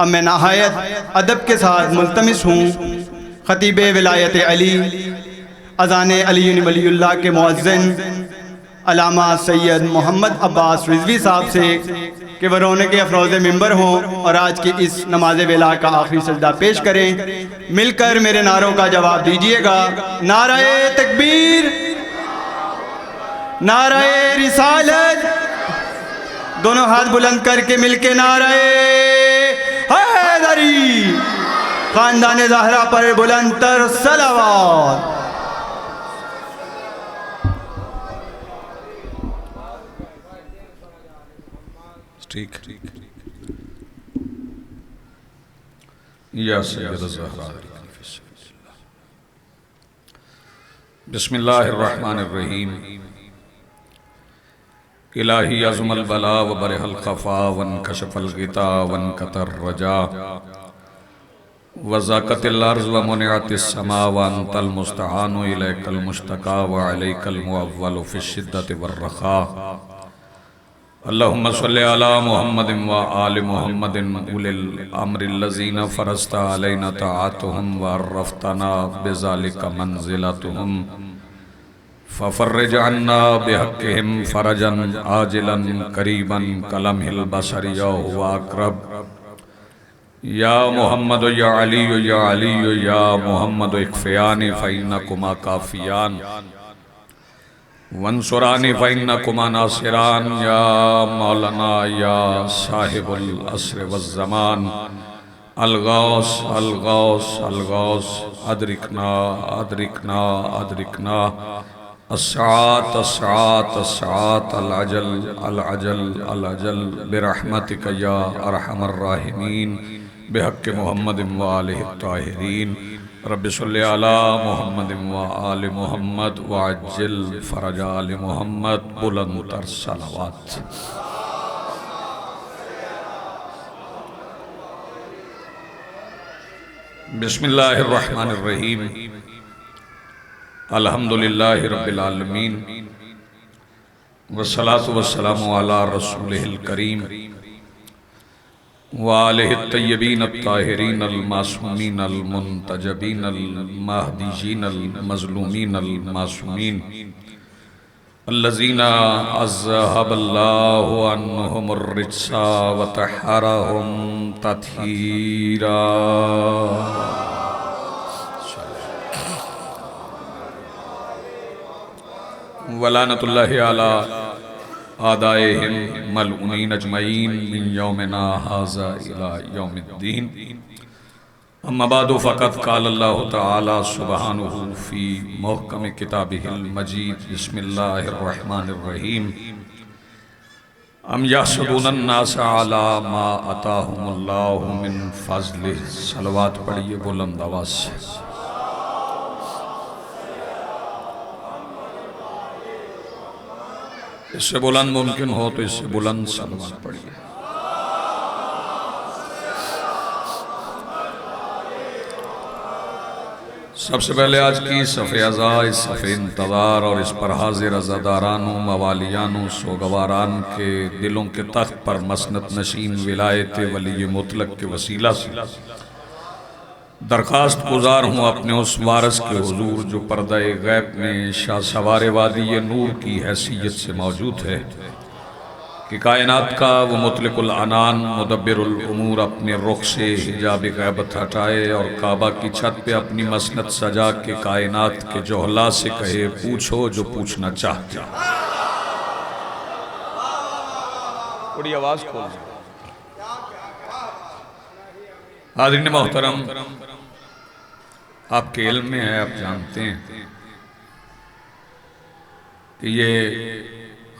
अब मैं नहायत अदब के साथ मुल्तमिस हूँ खतीब विलायत अली अज़ान अली वलीउल्लाह के मुअज़्ज़िन अल्लामा सैयद मोहम्मद अब्बास रिज़वी साहब से कि वह रोने के अफरोज़ मिंबर हों और आज की इस नमाज वेला का आखिरी सजदा पेश करें। मिलकर मेरे नारों का जवाब दीजिएगा। नाराए तकबीर, नाराए रिसालत, दोनों हाथ बुलंद करके मिलके नाराए हैदरी, खानदान ज़हरा पर बुलंद तर सलावत। ठीक या सय्यद ज़हरा। बिस्मिल्लाहिर्रहमानिर्रहीम। इलाही अज़मल बला व बरहल ख़फ़ा वन कशफ़ल गिता वन कतर रजा वज़ाक़तिल अर्ज़ व मुनिअतिस समा व अंतल मुस्तआनु इलैकल मुश्तका व अलैकल मुअव्वलु फ़िश्शिद्दति वर्रख़ा। अल्लाहुम्मा सल्लि अला मुहम्मदिन व आलि मुहम्मदिन उलिल अम्रिल्लज़ीना फ़रज़ता अलैना ताअतुहुम व अर्रफ़तना बिज़ालिका मंज़िलतुहुम फ़फ़र्रिज अन्ना बिहक़्क़िहिम फ़रजन आजिलन क़रीबन कलमहिल बसरि या हुवा अक़रब। या मुहम्मद या अली या मुहम्मद इक्फ़ियानी फ़इन्नकुमा काफ़ियान वंसुरानी फ़इन्नकुमा नासिरान। या मौलाना या साहिबुल अस्र वज़्ज़मान अलगौस अलगौस अलगौस अदरिकना अदरिकना अदरिकना अस्सात अस्सात अस्सात अल अजल अल अजल अल अजल बिरहमतिक या अरहमर राहिमीन बिहक़्क़ि मुहम्मदिन व आलिहि ताहिरीन। रब्बि सल्लि अला मुहम्मदिन व आलि मुहम्मद व अज्जिल फ़रज आलि मुहम्मद बुलंद तर सलावत। बिस्मिल्लाहिर्रहमानिर्रहीम। अल्हम्दुलिल्लाहि रब्बिल आलमीन वस्सलातु वस्सलामु अला रसूलिहिल करीम व आलिहि तय्यबीन अत्ताहिरीन अल मासूमीन अल मुंतजबीन अल महदीयीन अल मज़लूमीन अल मासूमीन अल्लज़ीना अज़हबल्लाहु अन्हुमुर रिज्सा व तहहरहुम तत्हीरा। वलानतुल्लाहि अला आदाइहिम मलऊनीन अजमईन मिन यौमिना हाज़ा इला यौमिद्दीन। अम्मा बादु फ़क़द क़ाल अल्लाहु तआला सुब्हानहु फ़ी मुहकम किताबिहिल मजीद। बिस्मिल्लाहिर्रहमानिर्रहीम। अम यहसुदूनन नास अला मा अताहुमुल्लाहु मिन फ़ज़लिह। सलवात पढ़िए बुलंद आवाज़ से। इससे बुलंद मुमकिन हो तो इससे बुलंद सलवात पढ़िए। सबसे पहले आज की सफ़े अज़ा, इस सफ़े इंतज़ार और इस पर हाजिर अज़ादारानों मवालियानों सोगवारान के दिलों के तख्त पर मसनत नशीन विलायत वली मुतलक के वसीला से दरख्वास्त गुजार हूँ अपने उस वारस के हुजूर जो पर्दा-ए गैब में शाह सवारे वादी नूर की हैसियत से मौजूद है कि कायनात का वो मुतलिकुल अनान मुदब्बिरुल उमूर अपने रुख से हिजाब गैबत हटाए और काबा की छत पे अपनी मसनत सजा के कायनात के जोहला से कहे पूछो जो पूछना चाहते हो। थोड़ी आवाज खोल। हाज़रीन मोहतरम, आपके इल्म में है, आप जानते हैं कि ये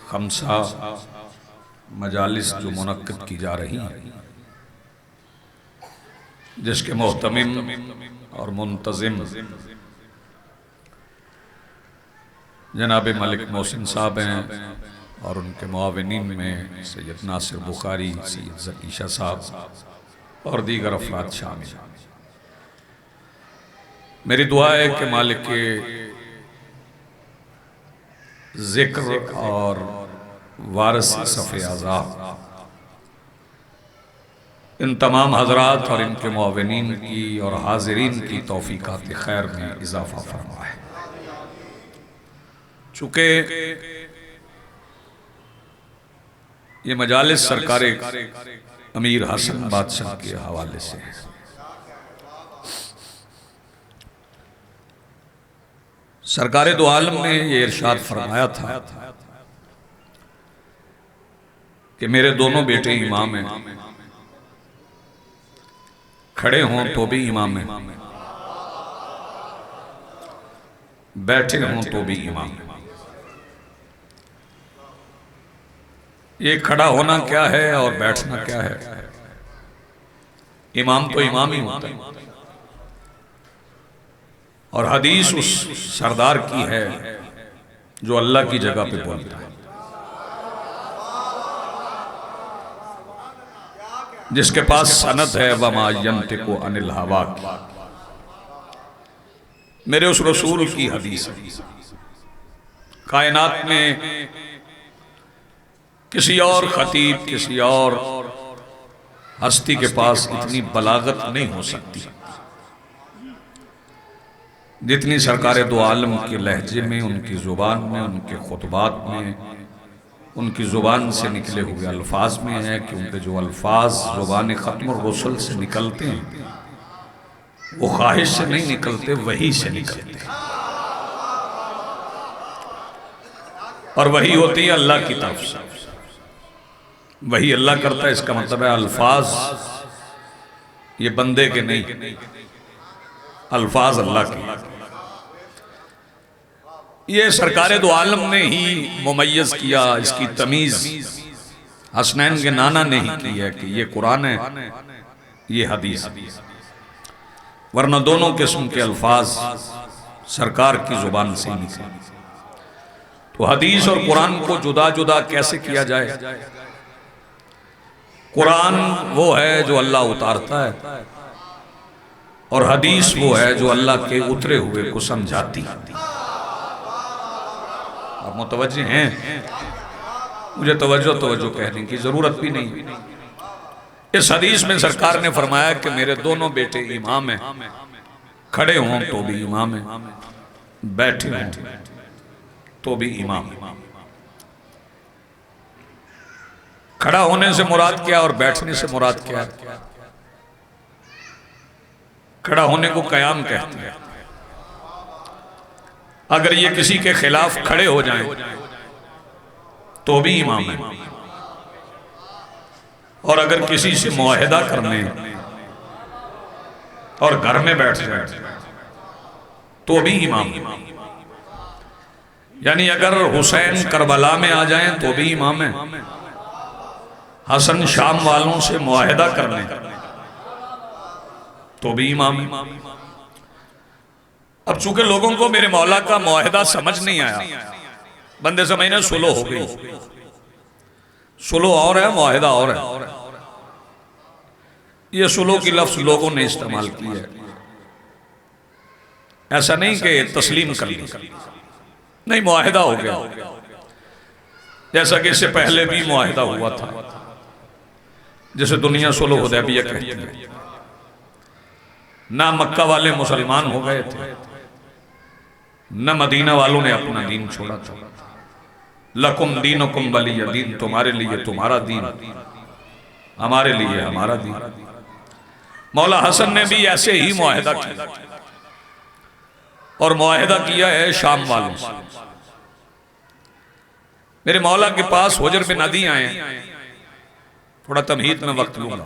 खमसा मजालिस जो मुनक्किद की जा रही हैं, जिसके मोहतमिम और मुंतजिम जनाब मलिक मोहसिन साहब हैं और उनके मुआविनीन में सैयद नासिर बुखारी, सैयद ज़कीशा साहब और दीगर अफराद शामिल हैं। मेरी दुआ है कि मालिक के जिक्र और वारस सफ़े आज़ा इन तमाम हजरात और इनके मुआविनीन की और हाजिरीन की तौफीकात खैर में इजाफा फरमाए। चूँकि ये मजालिस सरकार अमीर हसन बादशाह के हवाले से है। सरकार दो आलम ने ये इरशाद फरमाया था कि मेरे दोनों बेटे इमाम हैं, खड़े हों तो भी इमाम है, बैठे हों तो भी इमाम है। ये खड़ा होना क्या है और बैठना क्या है? इमाम तो इमाम ही होता है। और हदीस उस सरदार की है जो अल्लाह की जगह पे बोलता है, जिसके पास सनद है वमा यंतिकु अनिल हवा की। मेरे उस रसूल की हदीस है। कायनात में किसी और खतीब, किसी और हस्ती के पास इतनी बलागत नहीं हो सकती जितनी सरकार दो आलम के लहजे में, उनकी ज़ुबान में, उनके खुतबात में, उनकी ज़ुबान से निकले हुए अल्फाज में है। कि उनके जो अल्फाज ज़ुबान ख़त्म रसूल से निकलते हैं वो ख्वाहिश से नहीं निकलते, वही से निकलते हैं। और वही होती है अल्लाह की तरफ से, वही अल्लाह करता है। इसका मतलब है अल्फाज ये बंदे के नहीं, अल्फाज अल्लाह के। ये सरकार दो आलम ने ही मुमय्यज़ किया, इसकी तमीज़ हसनैन के नाना ने ही की है कि ये कुरान है, ये हदीस। वरना दोनों किस्म के अल्फाज सरकार की जुबान से निकले। तो हदीस और कुरान को जुदा जुदा कैसे किया जाए? कुरान वो है जो अल्लाह उतारता है और हदीस वो है जो अल्लाह के उतरे हुए को समझाती। आप मुतवज्जे हैं? मुझे तवज्जो कहने की जरूरत भी नहीं। इस हदीस में सरकार ने फरमाया कि मेरे दोनों बेटे इमाम हैं, खड़े हों तो भी इमाम है, बैठे हों तो भी इमाम। खड़ा होने से मुराद क्या और बैठने से मुराद क्या है? खड़ा होने को कयाम कहते हैं। अगर ये किसी के खिलाफ खड़े हो जाएं तो भी इमाम है, और अगर किसी से मुआहिदा करने और घर में बैठ जाए तो भी इमाम है। यानी अगर हुसैन करबला में आ जाएं तो भी इमाम है, हसन शाम वालों से मुआहिदा करने तो भी इमाम है। अब चूंकि लोगों को मेरे मौला का मुआहिदा समझ नहीं आया, बंदे समझने सुलो हो गई। सुलो और है, मुआहिदा और है। ये सुलो की लफ्ज लोगों ने इस्तेमाल की है, ऐसा नहीं कि तस्लीम कर ली, नहीं, मुआहिदा हो गया। जैसा कि इससे पहले भी मुआहिदा हुआ था, जैसे दुनिया सुलह हुदैबिया कहती है। ना मक्का वाले मुसलमान हो गए थे, न मदीना वालों ने अपना दीन छोड़ा था। लकुम दीनुकुम वलिय दीन, तुम्हारे लिए तुम्हारा दीन, हमारे लिए हमारा दीन। मौला हसन ने भी ऐसे ही मुआहिदा किया, और मुआहिदा किया है शाम वालों से। मेरे मौला के पास हुजर बिन अदी आए, थोड़ा तमहीद में वक्त लूंगा।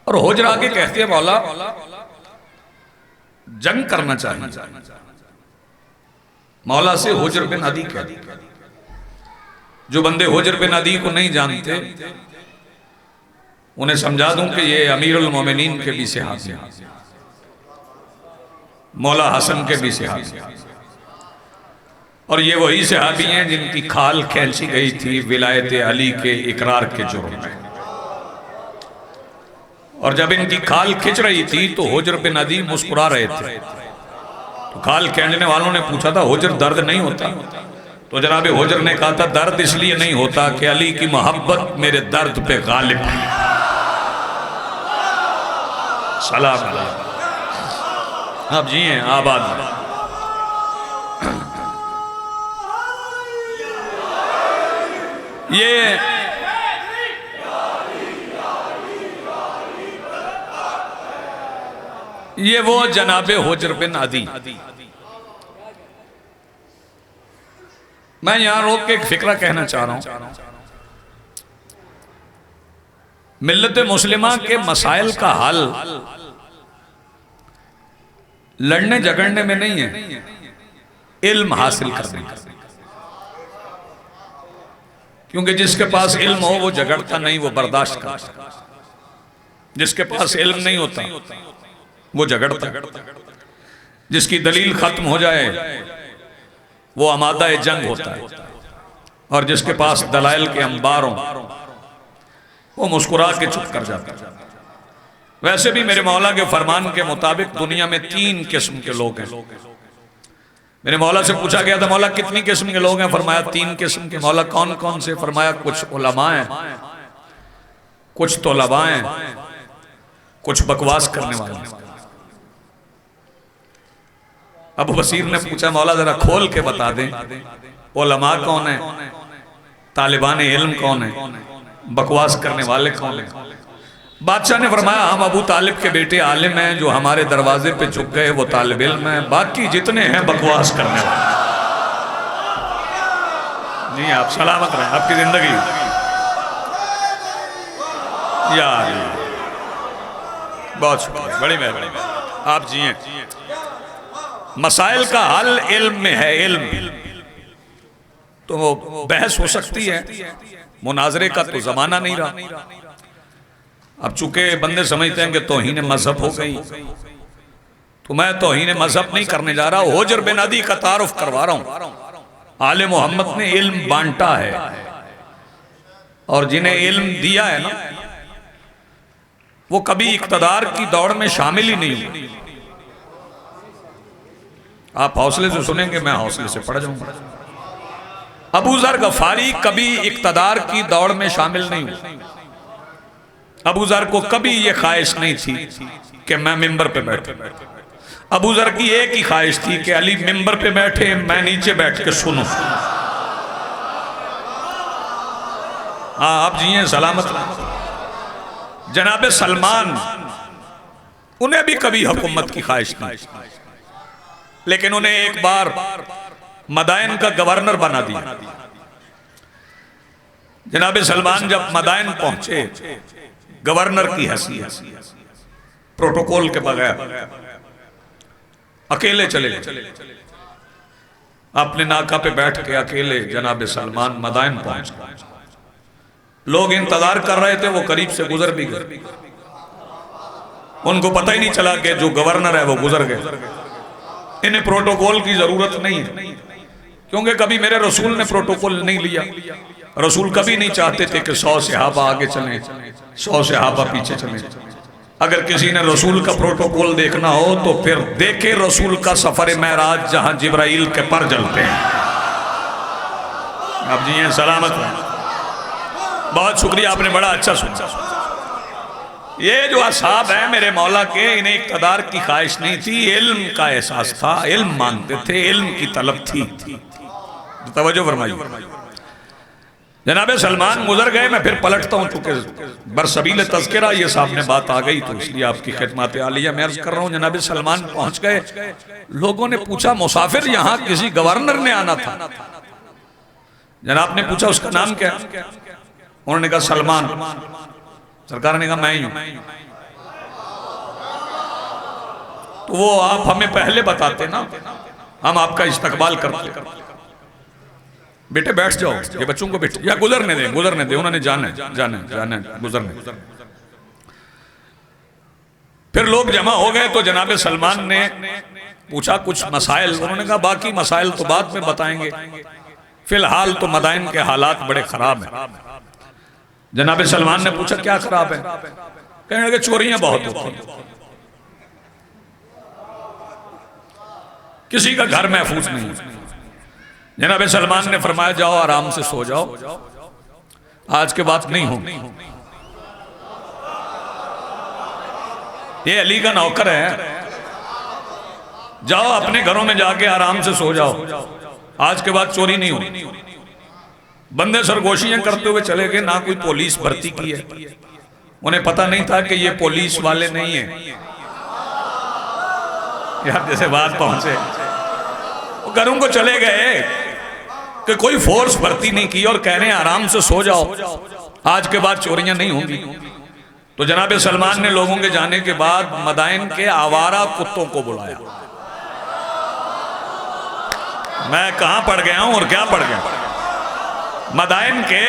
और हुजर आके कहते हैं मौला जंग करना चाहिए। मौला से हुजर बिन अदी कहते, जो बंदे हुजर बिन अदी को नहीं जानते उन्हें समझा दूं कि ये अमीरुल मोमिनीन के भी सहाबी हैं, मौला हसन के भी सहाबी हैं। और ये वही सहाबी हैं जिनकी खाल खींची गई थी विलायत अली के इकरार के जुर्म में। और जब इनकी खाल खिंच रही थी तो हुजर बिन अदी मुस्कुरा रहे थे। तो खाल खींचने वालों ने पूछा था, हुजर दर्द नहीं होता? तो जनाब हुजर ने कहा था, दर्द इसलिए नहीं होता कि अली की मोहब्बत मेरे दर्द पे गालिब है। सलाम आप जी हैं आबाद। ये वो जनाबे हुज्र बिन अदी। मैं यहां रोक के एक फिक्रा कहना चाह रहा हूं। मिल्लत मुस्लिमा के मसाइल का हल लड़ने झगड़ने में नहीं है, इल्म हासिल करने का। क्योंकि जिसके पास इल्म हो वो झगड़ता नहीं, वो बर्दाश्त करता। जिसके पास इल्म नहीं होता वो झगड़ता। जिसकी दलील खत्म हो जाए वो आमादा जंग होता है, और जिसके पास दलाइल के अंबार हों वो मुस्कुरा के चुप कर जाता है। वैसे भी मेरे मौला के फरमान के मुताबिक दुनिया में 3 किस्म के लोग हैं। मेरे मौला से पूछा गया था, मौला कितनी किस्म के लोग हैं? फरमाया 3 किस्म के। मौला कौन कौन से? फरमाया कुछ उलमा हैं, कुछ तौलबा हैं, कुछ बकवास करने वाले हैं। अबू बसीर ने पूछा, मौला जरा खोल के बता दें, उलमा कौन है, तालिबान इल्म कौन है, बकवास करने वाले कौन है? बादशाह ने फरमाया, हम अबू तालिब के बेटे आलिम हैं, जो हमारे दरवाजे पे झुक गए वो तालिब इल्म है, बाकी जितने हैं बकवास करने वाले। जी आप सलामत रहें, आपकी जिंदगी यार बहुत शुक्रिया, बड़ी मेहरबानी, आप जिए। मसाइल का हल इल्म में है। इल्म तो वो बहस हो सकती है, मुनाजरे का तो जमाना नहीं रहा। अब चूंकि बंदे समझते हैं कि तौहीन मजहब हो गई, तो मैं तौहीन मजहब नहीं करने जा रहा, हुज्र बिन अदी का तारुफ करवा रहा हूं। आले मोहम्मद ने इल्म बांटा है, और जिन्हें इल्म दिया है ना, वो कभी इक्तदार की दौड़ में शामिल ही नहीं हुए। आप हौसले से सुनेंगे, मैं हौसले से पढ़ जाऊंगा। अबू जर गफारी कभी इक्तदार की दौड़ में शामिल नहीं हुए। अबू जर को कभी यह ख्वाहिश नहीं थी कि मैं मिंबर पे बैठूं। अबू जर की एक ही ख्वाहिश थी कि अली मिंबर पे बैठे, मैं नीचे बैठ के सुनूं। हाँ आप जिए सलामत। जनाबे सलमान, उन्हें भी कभी हुकूमत की ख्वाहिश नहीं, लेकिन उन्हें एक बार मदाइन का गवर्नर बना दिया। जनाबे सलमान जब मदाइन पहुंचे, गवर्नर की हैसियत, प्रोटोकॉल के बगैर अकेले चले गए। अपने नाका पे बैठ के अकेले जनाबे सलमान मदाइन पहुंच गए। लोग इंतजार कर रहे थे, वो करीब से गुजर भी गए। उनको पता ही नहीं चला कि जो गवर्नर है वो गुजर गए। इन्हें प्रोटोकॉल की जरूरत नहीं है, क्योंकि कभी मेरे रसूल ने प्रोटोकॉल नहीं लिया। रसूल कभी नहीं चाहते थे कि 100 सहाबा आगे चलें, 100 सहाबा पीछे चलें। अगर किसी ने रसूल का प्रोटोकॉल देखना हो तो फिर देखे रसूल का सफर मेराज, जहां जिब्राइल के पर जलते हैं। आप जी हैं सलामत। बहुत शुक्रिया, आपने बड़ा अच्छा सुना। ये जो असहाब है मेरे मौला के, इन्हें इक़्तिदार की ख्वाहिश नहीं थी, इल्म का एहसास था, इल्म मांगते थे, इल्म की तलब थी। तवज्जो फरमाइए। जनाबे सलमान गुजर गए, मैं फिर पलटता हूँ, चूंकि बरसबील तज़किरा ये सामने बात आ गई तो इसलिए आपकी खिदमत आलिया मैं अर्ज कर रहा हूँ। जनाबे सलमान पहुंच गए, लोगों ने पूछा मुसाफिर यहाँ किसी गवर्नर ने आना था। जनाब ने पूछा उसका नाम क्या? उन्होंने कहा सलमान। सरकार ने कहा मैं ही हूं। तो वो आप हमें पहले बताते ना, हम आपका इस्तकबाल करते। बेटे बैठ जाओ, ये बच्चों को बैठ, या गुजरने दे, गुजरने दे, उन्होंने जाना है, जाना है, जाना है, गुजरने। फिर लोग जमा हो गए तो जनाबे सलमान ने पूछा कुछ मसाइल। उन्होंने कहा बाकी मसाइल तो बाद में बताएंगे, फिलहाल तो मदाइन के हालात बड़े खराब हैं। जनाबे सलमान ने पूछा क्या खराब है? कहने लगे चोरियां बहुत होती हैं, किसी का घर महफूज नहीं। जनाबे सलमान ने फरमाया जाओ आराम से सो जाओ, आज के बाद नहीं होंगी। ये अली का नौकर है, जाओ अपने घरों में जाके आराम से सो जाओ, आज के बाद चोरी नहीं होगी। बंदे सरगोशियां करते हुए चले गए, ना कोई पुलिस भर्ती की है, उन्हें पता नहीं था कि ये पुलिस वाले नहीं है। यार जैसे बात पहुंचे, वो घरों को चले गए कि कोई फोर्स भर्ती नहीं की और कह रहे हैं आराम से सो जाओ, आज के बाद चोरियां नहीं होंगी। तो जनाब सलमान ने लोगों के जाने के बाद मदाइन के आवारा कुत्तों को बुलाया। मैं कहां पड़ गया हूं और क्या पड़ गया। मदाइन के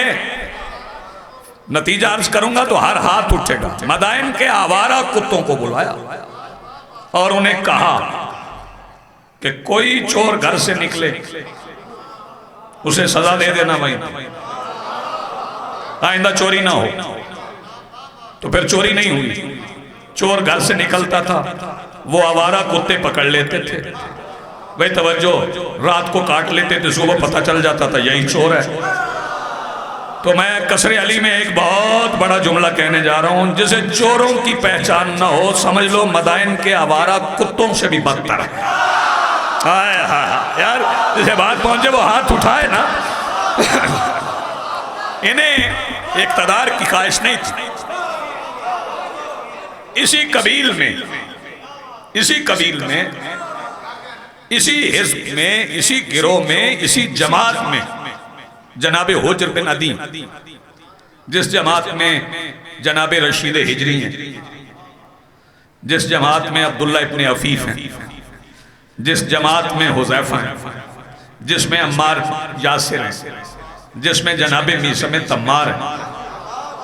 नतीजा अर्ज करूंगा तो हर हाथ उठेगा। मदाइन के आवारा कुत्तों को बुलाया और उन्हें कहा कि कोई चोर घर से निकले उसे सजा दे देना भाई, आइंदा चोरी ना हो। तो फिर चोरी नहीं हुई। चोर घर से निकलता था, वो आवारा कुत्ते पकड़ लेते थे भाई, तवज्जो, रात को काट लेते थे, सुबह पता चल जाता था यही चोर है। तो मैं कसरे अली में एक बहुत बड़ा जुमला कहने जा रहा हूं, जिसे चोरों की पहचान ना हो समझ लो मदाइन के आवारा कुत्तों से भी बदतर है। हाय हाय यार, जिसे बात पहुंचे वो हाथ उठाए ना। इन्हें इक़्तिदार की ख्वाहिश नहीं थी। इसी कबील में, इसी हिज़्ब में, इसी गिरोह में, इसी जमात में जनाब हुज्र बिन अदी, जिस जमात में जनाब रशीद हिजरी हैं, जिस जमात में अब्दुल्ला इब्न अफीफ हैं, जिस जमात में हुज़ैफा हैं, जिसमें अम्मार यासिर हैं, जिसमें जनाब मीसम तम्मार हैं।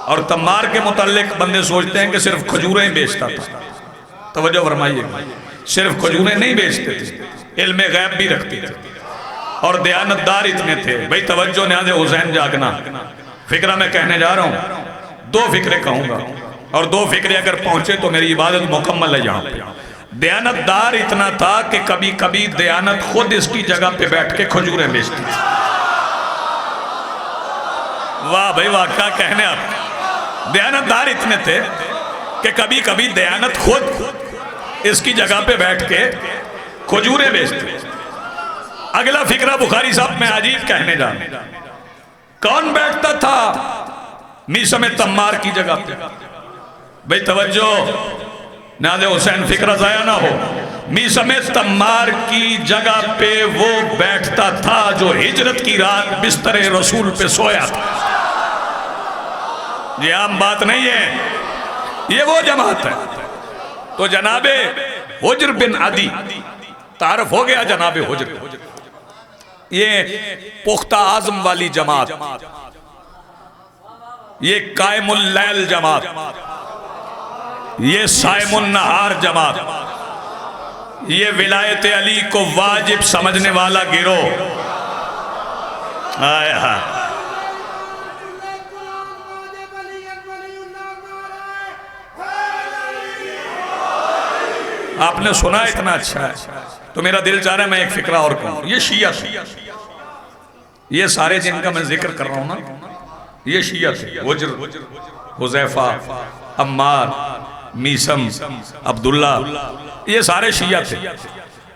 और तम्मार के मुताल्लिक बंदे सोचते हैं कि सिर्फ खजूरें बेचता था। तवज्जो फरमाइए, सिर्फ खजूरें नहीं बेचते थे, इल्म गैब भी रखते थे और दयानतदार इतने थे भाई। तवज्जो, न्याज़े हुसैन जागना। फिक्रा मैं कहने जा रहा हूँ, दो फिक्रे कहूँगा और दो फिक्रे अगर पहुँचे तो मेरी इबादत मुकम्मल है। यहाँ पे दयानतदार इतना था कि कभी कभी दयानत खुद इसकी जगह पे बैठ के खजूरें बेचती थी। वाह भाई वाह, क्या कहने आप। दयानतदार इतने थे कि कभी कभी दयानत खुद इसकी जगह पे बैठ के खजूरें बेचते। अगला फिक्रा बुखारी साहब में अजीब कहने जा रहा हूं, कौन बैठता था मीसम तम्मार की जगह पे। भाई तवज्जो, नाज़े हुसैन फिक्रा जाया ना हो। मीसम तम्मार की जगह पे वो बैठता था जो हिजरत की रात बिस्तरे रसूल पे सोया था। ये आम बात नहीं है, ये वो जमात है। तो जनाबे हुज्र बिन अदी, तारफ हो गया जनाबे हुज्र, ये पुख्ता आज़म वाली जमात, ये कायमुल लैल जमात, ये साइमुन नहार जमात, ये विलायत अली को वाजिब समझने वाला गिरोह। आया आपने सुना, इतना अच्छा है तो मेरा दिल चाह रहा है मैं एक फिक्रा और कहूं। ये शिया थे, ये सारे जिनका मैं जिक्र कर रहा हूं ना, ये शिया थे। हुज्र, हुज़ैफा, अम्मार, मीसम, अब्दुल्ला, ये सारे शिया थे।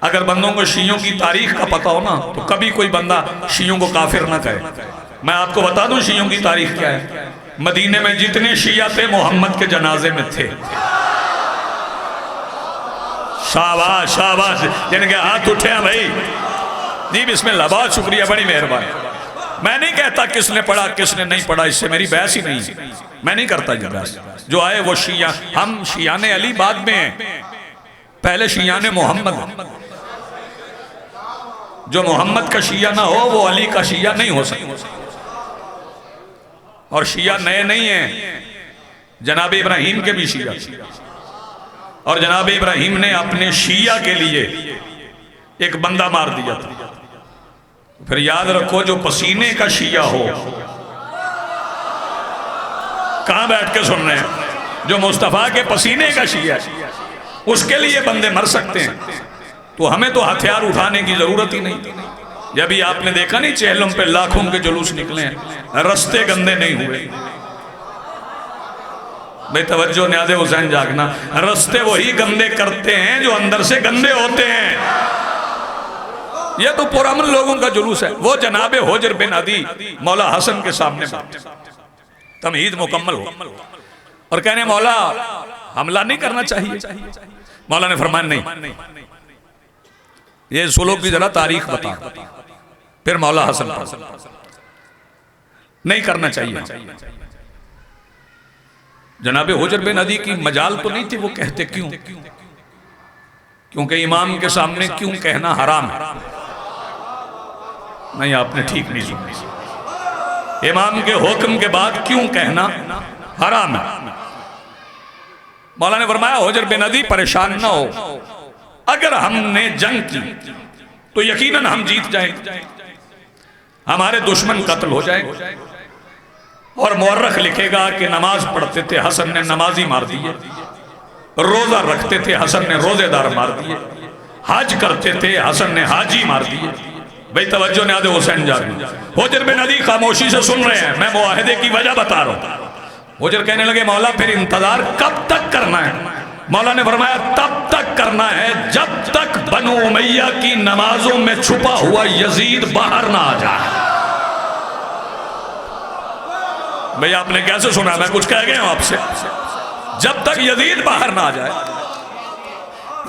अगर बंदों को शियों की तारीख का पता हो ना तो कभी कोई बंदा शियों को काफिर ना कहे। मैं आपको बता दूं शियों की तारीख क्या है। मदीने में जितने शिया थे मोहम्मद के जनाजे में थे। शाबाश शाबाश, जिनके हाथ उठे हैं भाई जी, बिस्मिल्लाह, बहुत शुक्रिया, बड़ी मेहरबानी। मैं नहीं कहता किसने पढ़ा किसने नहीं पढ़ा, इससे मेरी बहस ही नहीं, मैं नहीं करता ये बहस। जो आए वो शिया, हम शियाने अली बाद में हैं, पहले शियाने मोहम्मद। जो मोहम्मद का शिया ना हो वो अली का शिया नहीं हो सकता। और शिया नए नहीं हैं, जनाब इब्राहिम के भी शिया, और जनाब इब्राहिम ने अपने शिया के लिए एक बंदा मार दिया था। फिर याद रखो, जो पसीने का शिया हो, कहां बैठ के सुन रहे हैं, जो मुस्तफा के पसीने का शिया, उसके लिए बंदे मर सकते हैं। तो हमें तो हथियार उठाने की जरूरत ही नहीं। जब भी आपने देखा नहीं चेहलों पे लाखों के जुलूस निकले हैं, रस्ते गंदे नहीं हुए। भाई तवज्जो न्याज़ हुसैन जागना, रस्ते वही गंदे करते हैं जो अंदर से गंदे होते हैं। यह तो पुरअमन लोगों का जुलूस है। वो जनाबे होजर बिन अदी मौला हसन के सामने तमहीद मुकम्मल हो और कहने मौला हमला नहीं करना चाहिए। मौला ने फरमाया नहीं, ये सुलूक की जरा तारीख बता। फिर मौला हसन नहीं करना चाहिए। जनाबे होजर बिन अदी की मजाल तो नहीं थी, वो कहते क्यों? क्योंकि इमाम के सामने क्यों कहना हराम है। नहीं, आपने ठीक नहीं सुनी। इमाम के हुक्म के बाद क्यों कहना हराम है। मौला ने फरमाया होजर बिन अदी परेशान ना हो, अगर हमने जंग की तो यकीनन हम जीत जाएंगे, हमारे दुश्मन कत्ल हो जाएंगे। और मुअर्रख लिखेगा कि नमाज पढ़ते थे हसन ने नमाजी मार दिए, रोजा रखते थे हसन ने रोजेदार मार दिए, हज करते थे हसन ने हाजी मार दिए। भाई तवज्जो न्याज़ हुसैन जागना। होजर बिन अदी खामोशी से सुन रहे हैं, मैं मुआहिदे की वजह बता रहा हूं। होजर कहने लगे मौला फिर इंतजार कब तक करना है? मौला ने फरमाया तब तक करना है जब तक बनु उमैया की नमाजों में छुपा हुआ यजीद बाहर ना आ जाए। भाई आपने कैसे सुना? मैं कुछ कह गया हूं आपसे। जब तक यजीद बाहर ना आ जाए।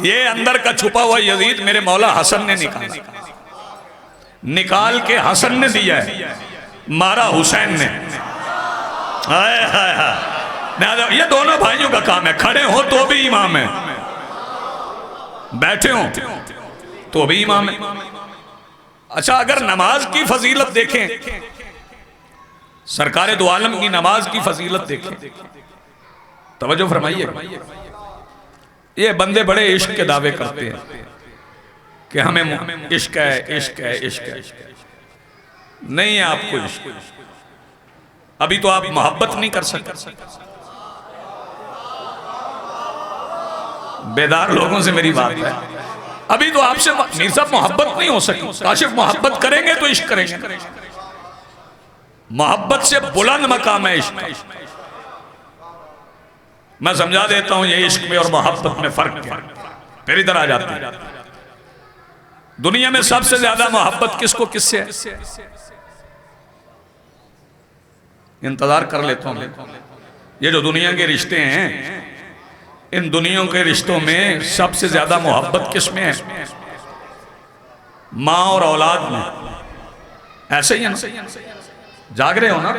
ये अंदर का छुपा हुआ यजीद मेरे मौला हसन ने निकाल के हसन ने दिया है, मारा हुसैन ने। हाय हाय हाय, ये दोनों भाइयों का काम है। खड़े हो तो भी इमाम है, बैठे हो तो भी इमाम है। अच्छा, अगर नमाज की फजीलत देखें, सरकारे दो आलम की नमाज की फजीलत देखें, तवज्जो फरमाइए। ये बंदे बड़े इश्क के दावे करते हैं कि हमें इश्क है, इश्क है, इश्क है। नहीं है आपको इश्क, अभी तो आप मोहब्बत नहीं कर सकते। बेदार लोगों से मेरी बात है, अभी तो आपसे मीर साहब मोहब्बत नहीं हो सकी। काशिफ मोहब्बत करेंगे तो इश्क करेंगे। मोहब्बत से बुलंद मकाम है इश्क। मैं समझा देता हूं ये इश्क में और मोहब्बत में फर्क क्या है। फिर इधर आ जाते हैं, दुनिया में सबसे ज्यादा मोहब्बत किसको किससे है? इंतजार कर लेता हूं। ये जो दुनिया के रिश्ते हैं, इन दुनिया के रिश्तों में सबसे ज्यादा मोहब्बत किसमें है? माँ और औलाद में। ऐसे ही है ना? जाग रहे हो ना?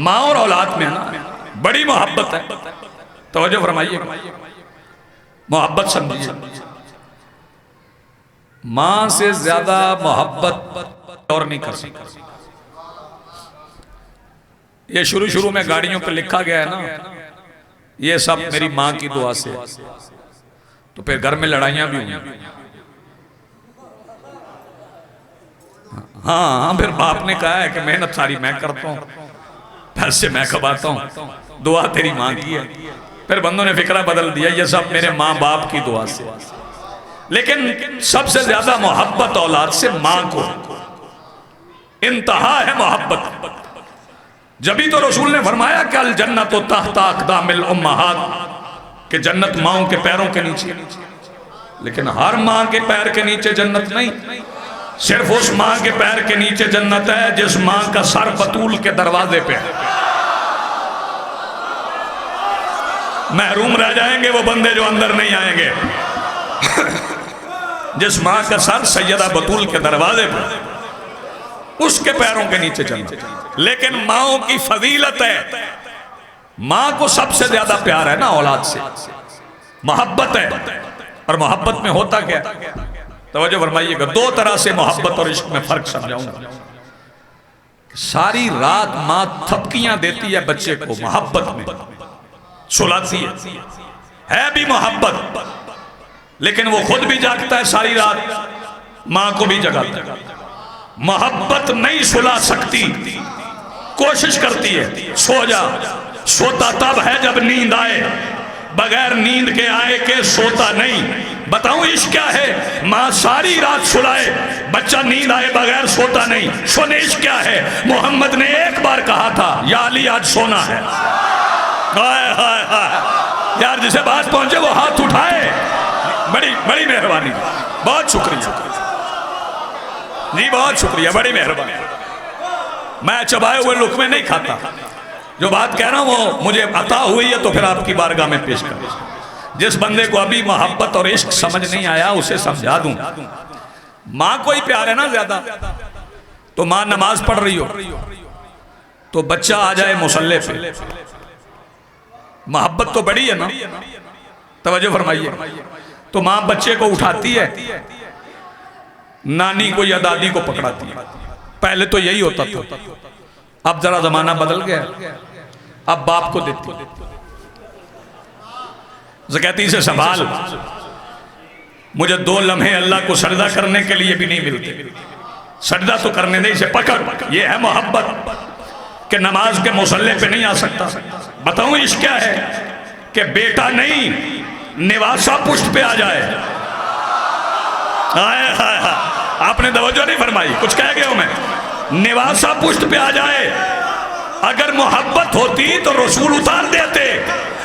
माँ और औलाद में है ना, बड़ी मोहब्बत है। तवज्जो फरमाइए, मोहब्बत समझिए। माँ से ज्यादा मोहब्बत और नहीं कर सकता। ये शुरू में गाड़ियों पे लिखा गया है ना, ये सब मेरी माँ की दुआ से। तो फिर घर में लड़ाइयां भी हुई। हाँ, फिर बाप ने कहा है कि मेहनत सारी मैं करता हूँ, पैसे मैं कमाता हूँ, दुआ तेरी माँ की है। फिर बंदों ने फिक्रा बदल दिया, ये सब मेरे माँ बाप की दुआ से। लेकिन सबसे ज्यादा मोहब्बत औलाद से माँ को, इंतहा है मोहब्बत। जभी तो रसूल ने फरमाया कि अल जन्नत तहता अक़दामिल उम्महात, कि जन्नत माओं के पैरों के नीचे। लेकिन हर माँ के पैर के नीचे जन्नत नहीं, सिर्फ उस माँ के पैर के नीचे जन्नत है जिस माँ का सर बतूल के दरवाजे पे है। महरूम रह जाएंगे वो बंदे जो अंदर नहीं आएंगे। जिस माँ का सर सैयदा बतूल के दरवाजे पे, उसके पैरों के नीचे जन्नत। लेकिन माओं की फजीलत है, माँ को सबसे ज्यादा प्यार है ना औलाद से, मोहब्बत है। और मोहब्बत में होता क्या? तवज्जो फरमाइएगा, दो तरह से मोहब्बत और इश्क में फर्क समझाऊंगा। सारी रात माँ थपकियां देती है बच्चे को, मोहब्बत में सुलाती है भी मोहब्बत, लेकिन वो खुद भी जागता है सारी रात, माँ को भी जगाता है। मोहब्बत नहीं सुला सकती, कोशिश करती है सो जा। सोता तब है जब नींद आए, बगैर नींद के आए के सोता नहीं। बताऊं इश्क क्या है? माँ सारी रात सुलाए, बच्चा नींद आए बगैर सोता नहीं। सुने इश्क क्या है? मोहम्मद ने एक बार कहा था, या अली आज सोना है, हाय हाय हाय, यार जिसे बात पहुंचे वो हाथ उठाए। बड़ी बड़ी मेहरबानी, बहुत शुक्रिया जी, बहुत शुक्रिया, बड़ी मेहरबानी। मैं चबाए हुए लुकमे नहीं खाता, जो बात कह रहा हूं वो मुझे अता हुई है तो फिर आपकी बारगाह में पेश कर। जिस बंदे को अभी मोहब्बत और इश्क समझ नहीं आया उसे समझा दूं। माँ को ही प्यार है ना ज्यादा, तो माँ नमाज पढ़ रही हो तो बच्चा आ जाए मुसल्ले पे, मोहब्बत तो बड़ी है ना, तवज्जो फरमाइए। तो माँ बच्चे को उठाती है, नानी को या दादी को पकड़ाती है। पहले तो यही होता था, अब जरा जमाना बदल गया, अब बाप को देती है। ज़काती से संभाल, मुझे 2 लम्हे अल्लाह को सजदा करने के लिए भी नहीं मिलते, सजदा तो करने दे, इसे पकड़। ये है मोहब्बत कि नमाज के मुसल्ले पे नहीं आ सकता। बताऊं इश्क क्या है कि बेटा नहीं निवासा पुष्ट पे आ जाए। हाय हाय हाय, आपने तवज्जो नहीं फरमाई, कुछ कह गया हूं मैं। निवासा पुष्ट पे आ जाए। अगर मोहब्बत होती तो रसूल उतार देते,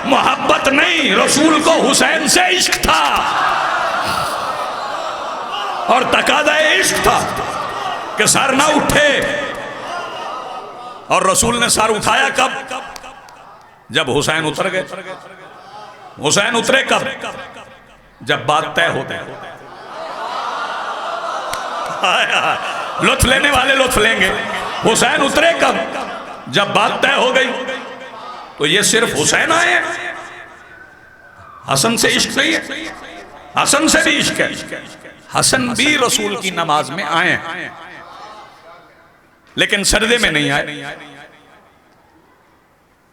मोहब्बत नहीं, रसूल को हुसैन से इश्क था और तकादा इश्क था कि सर ना उठे। और रसूल ने सर उठाया कब? जब हुसैन उतर गए। हुसैन उतरे कब? जब बात तय हो गई। लुत्फ लेने वाले लुत्फ लेंगे। हुसैन उतरे कब? जब बात तय हो गई। तो ये सिर्फ हुसैन आए, हसन से इश्क नहीं है, हसन से भी इश्क है। हसन भी रसूल की नमाज में आए, लेकिन सजदे में नहीं आए।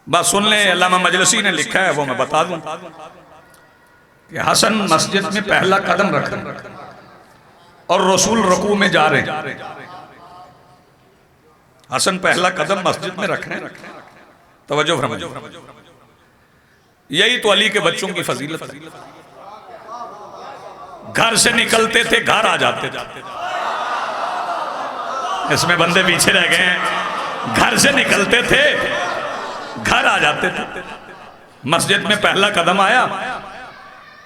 बस सुन ले, अल्लामा मजलिसी ने लिखा है, वो मैं बता दूं कि हसन मस्जिद में पहला कदम रख रहे और रसूल रुकू में जा रहे हैं। हसन पहला कदम मस्जिद में रख रहे हैं, तवज्जो फरमाइए। यही तो अली के बच्चों की फजीलत है। घर से निकलते थे, घर आ जाते थे। इसमें बंदे पीछे रह गए हैं। घर से निकलते थे, घर आ जाते थे। मस्जिद में पहला कदम आया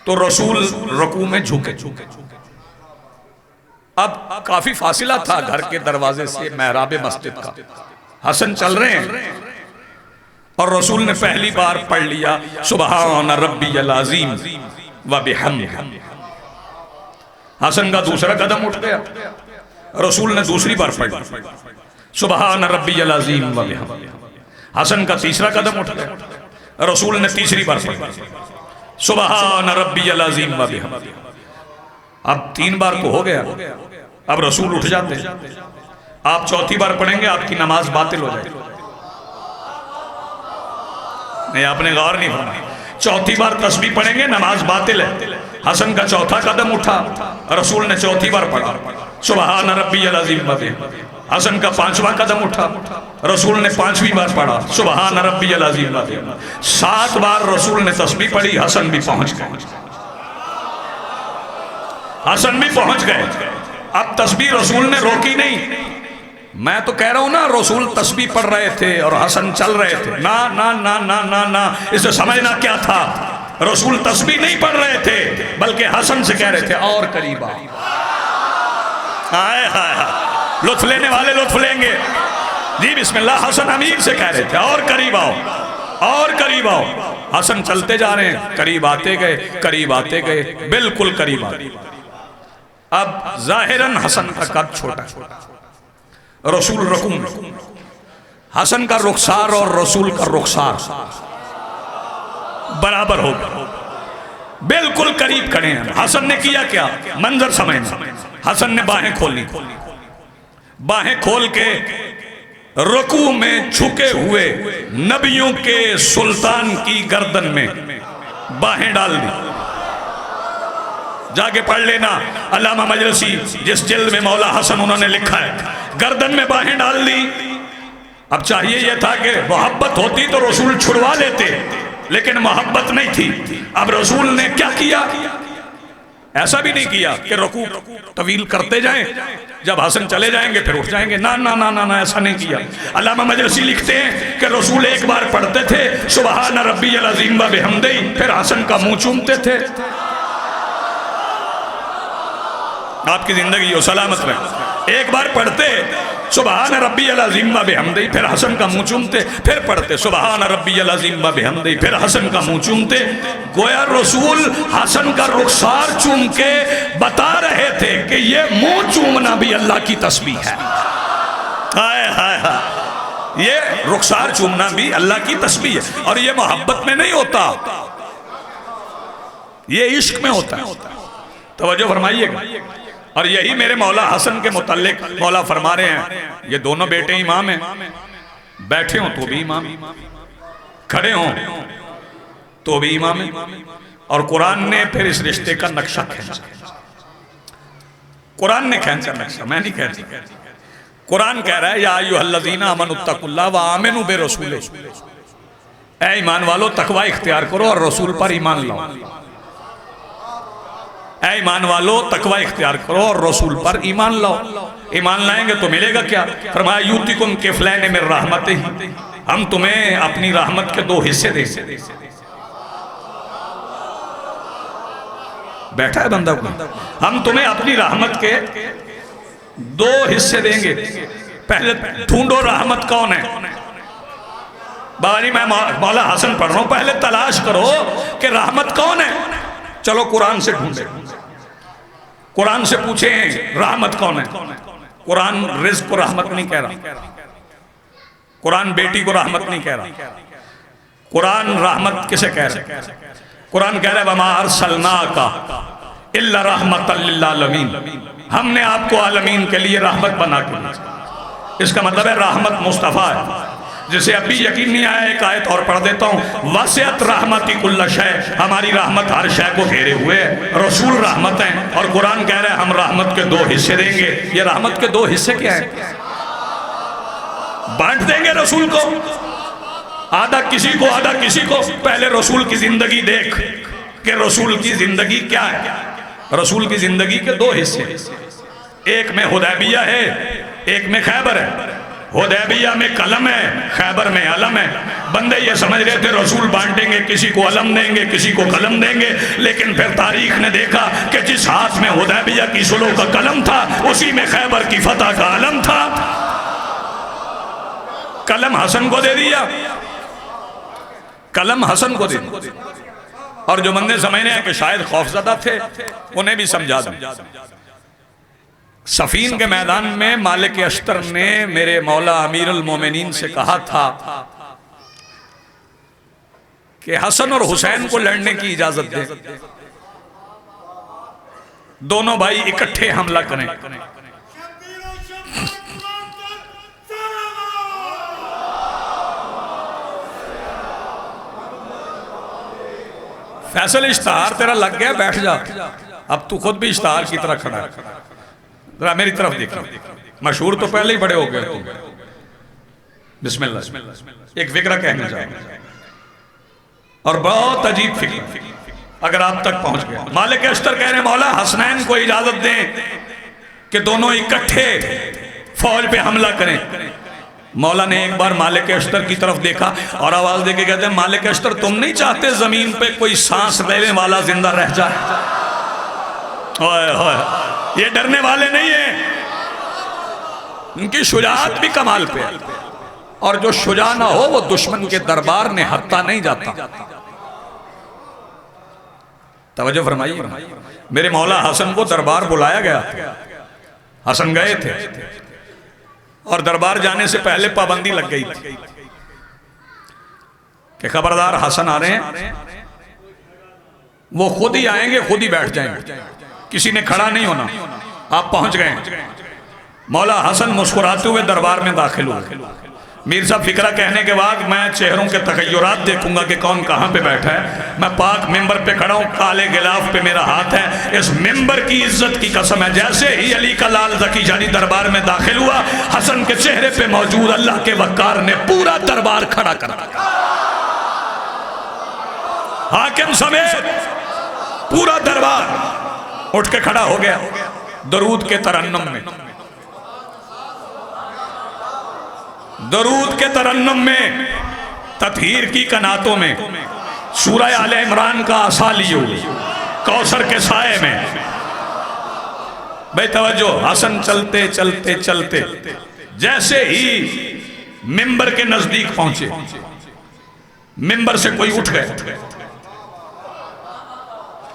तो रसूल रुकू में झुके। अब काफी फासिला था घर के दरवाजे से महराब मस्जिद का। हसन चल रहे हैं और रसूल ने पहली बार पढ़ लिया सुबहान रब्बियल अज़ीम व बिहम्दिही। हसन का दूसरा कदम उठ गया, रसूल ने दूसरी बार पढ़ लिया सुबहान रब्बियल अज़ीम व बिहम्दिही। हसन का तीसरा कदम उठ गया, रसूल ने तीसरी बार पढ़ लिया सुबहान रब्बियल अज़ीम व बिहम्दिही। अब 3 बार तो हो गया, अब रसूल उठ जाते। आप चौथी बार पढ़ेंगे, आपकी नमाज बातिल हो जाएगी। नहीं, आपने गौर नहीं फरमाया। चौथी बार तस्बीह पढ़ेंगे, नमाज बातिल है। हसन का चौथा कदम उठा, रसूल ने चौथी बार पढ़ा सुबहान रब्बियल अज़ीम व बिहम्दिही। हसन का 5वां कदम उठा, रसूल ने 5वीं बार पढ़ा सुबहान रब्बियल अज़ीम व बिहम्दिही। 7 बार रसूल ने तस्बीह पढ़ी, हसन भी पहुंच गए। हसन भी पहुंच गए। अब तस्बीह रसूल ने रोकी नहीं। मैं तो कह रहा हूं ना, रसूल तस्बीह पढ़ रहे थे और हसन चल रहे थे। ना ना ना ना ना ना, इसे समझना क्या था। रसूल तस्बीह नहीं पढ़ रहे थे, बल्कि हसन से कह रहे थे और करीब आओ। हाय हाय हाय, लुत्फ लेने वाले लुत्फ लेंगे जी। बिस्मिल्लाह। हसन अमीर से कह रहे थे और करीब आओ, और करीब आओ। हसन चलते जा रहे हैं, करीब आते गए, करीब आते गए, बिल्कुल करीब आ गए। अब जाहिरन हसन का कद छोटा, रसूल रुकू में। हसन का रुखसार और रसूल का रुखसार बराबर हो गया, बिल्कुल करीब खड़े हैं। हसन ने किया क्या, मंजर समझना। हसन ने बाहें खोली, बाहें खोल के रुकू में झुके हुए नबियों के सुल्तान की गर्दन में बाहें डाल दी। जाके पढ़ लेना, अल्लामा मजलिसी जिस जिल्द में मौला हसन उन्होंने लिखा है, गर्दन में बाहें डाल दी। अब चाहिए यह था कि मोहब्बत होती तो रसूल छुड़वा लेते, लेकिन मोहब्बत नहीं थी। अब रसूल ने क्या किया, ऐसा भी नहीं किया कि रुकू तवील करते जाएं, जब हसन चले जाएंगे फिर उठ जाएंगे, ना ना ना ना ना, ऐसा नहीं किया। अल्लामा मजलिसी लिखते हैं कि रसूल एक बार पढ़ते थे सुबहान रब्बियल अज़ीम व बिहम्दिही, फिर हसन का मुंह चूमते थे। आपकी जिंदगी हो सलामत रहे। एक बार पढ़ते सुबहान रब्बियल अज़ीम व बिहम्दिही, फिर हसन का मुंह चूमते, फिर पढ़ते सुबहान रब्बियल अज़ीम व बिहम्दिही, फिर हसन का मुंह चूमते। गोया रसूल हसन का रुखसार चूम के बता रहे थे कि ये मुंह चूमना भी अल्लाह की तस्बीह है। हाय हाय हाय, ये रुखसार चूमना भी अल्लाह की तस्बीह है। और ये मोहब्बत में नहीं होता, ये इश्क में होता है। तवज्जो फरमाइएगा। और यही मेरे मौला हसन के मुतल्लिक मौला फरमा रहे हैं, ये दोनों बेटे इमाम हैं, बैठे हो तो भी इमाम, खड़े हो तो भी इमाम है। और कुरान ने फिर इस रिश्ते का नक्शा खींचा, कुरान ने खींचा नक्शा, मैं नहीं कहती। कुरान कह रहा है या अय्युहल्लज़ीना आमनुत्तकुल्लाह व आमिनू बिरसूलिही, ऐ ईमान वालो तकवा इख्तियार करो और रसूल पर ईमान लाओ। ऐ ईमान वालो तकवा इख्तियार करो और रसूल पर ईमान लाओ। ईमान लाएंगे तो मिलेगा क्या? फरमाया यूतिकुम किफलैन मिन रहमतिही, हम तुम्हें अपनी रहमत के दो हिस्से देंगे। बैठा है बंदा को, हम तुम्हें अपनी रहमत के दो हिस्से देंगे। पहले ढूंढो रहमत कौन है। बारी मैं मौला हसन पढ़ रहा हूं, पहले तलाश करो कि रहमत कौन है। चलो कुरान से ढूंढे, कुरान से पूछे रहमत कौन है। कुरान रिज़्क़ को रहमत नहीं कह रहा, कुरान बेटी को रहमत नहीं कह रहा। कुरान रहमत किसे कह रहा है? कुरान कह रहा है वमा अरसलनाका इल्ला रहमतल लिल आलमीन, हमने आपको आलमीन के लिए रहमत बना के भेजा। इसका मतलब है रहमत मुस्तफ़ा है। जिसे अभी यकीन नहीं आया, एक आयत और पढ़ देता हूँ, वसियत रहमती कुल्ल शय, हमारी रहमत हर शय को घेरे हुए है। रसूल रहमत हैं और कुरान कह रहा है हम रहमत के दो हिस्से देंगे। ये रहमत के दो हिस्से क्या है? बांट देंगे रसूल को, आधा किसी को आधा किसी को। पहले रसूल की जिंदगी देख कि रसूल की जिंदगी क्या है। रसूल की जिंदगी के दो हिस्से, एक में हुदैबिया है, एक में खैबर है। हुदैबिया में कलम है, खैबर में अलम है। बंदे ये समझ रहे थे रसूल बांटेंगे, किसी को अलम देंगे किसी को कलम देंगे, लेकिन फिर तारीख ने देखा कि जिस हाथ में हुदैबिया की सुलह का कलम था उसी में खैबर की फतह का अलम था। कलम हसन को दे दिया, कलम हसन को दे दिया। और जो बंदे समझ रहे हैं कि शायद खौफजदा थे, उन्हें भी समझा दूं। सफीन के मैदान में मालिक अश्तर ने मेरे मौला अमीरुल मोमिनीन से कहा था कि हसन और हुसैन को लड़ने की इजाजत दे, दोनों भाई इकट्ठे हमला करें। फैसल इश्तार तेरा लग गया, बैठ जा। अब तू खुद भी इश्तार की तरह खड़ा है, जरा मेरी तरफ देख। मशहूर तो पहले ही बड़े हो गए। बिस्मिल्लाह, एक फिक्रा कहने जाए और बहुत अजीब फिक्र, अगर आप तक पहुंच गया। मालिक अश्तर कह रहे हैं मौला हसनैन को इजाजत दें कि दोनों इकट्ठे फौज पे हमला करें। मौला ने एक बार मालिक अश्तर की तरफ देखा और आवाज देके कहते हैं मालिक अश्तर तुम नहीं चाहते जमीन पे कोई सांस लेने वाला जिंदा रह जाए? ओए ओए, ये डरने वाले नहीं है, इनकी शुजाअत भी कमाल पे है। और जो शुजा ना हो वो दुश्मन के दरबार में हत्ता नहीं जाता। तवज्जो फरमाइए, मेरे मौला हसन को दरबार बुलाया गया, हसन गए थे और दरबार जाने से पहले पाबंदी लग गई थी कि खबरदार हसन आ रहे हैं, वो खुद ही आएंगे खुद ही बैठ जाएंगे, किसी ने खड़ा नहीं होना। आप पहुंच गए। मौला हसन मुस्कुराते हुए दरबार में दाखिल हुए। मीर साहब फिक्रा कहने के बाद मैं चेहरों के तखय्युरात देखूंगा कि कौन कहां पे बैठा है। मैं पाक मिंबर पे खड़ा हूं, काले गिलाफ पे मेरा हाथ है। इस मिंबर की इज्जत की कसम है, जैसे ही अली का लाल ज़की जानी दरबार में दाखिल हुआ, हसन के चेहरे पे मौजूद अल्लाह के वक्कार ने पूरा दरबार खड़ा कर दिया। हाकिम समेत पूरा दरबार उठ के खड़ा हो गया दरूद के तरन्नुम में, दरूद के तरन्नुम में, तत्हीर की कनातों में, सूरह आले इमरान का आसा लियो कौसर के साए में। भाई तवज्जो, हसन चलते चलते चलते जैसे ही मिंबर के नजदीक पहुंचे, मिंबर से कोई उठ गए,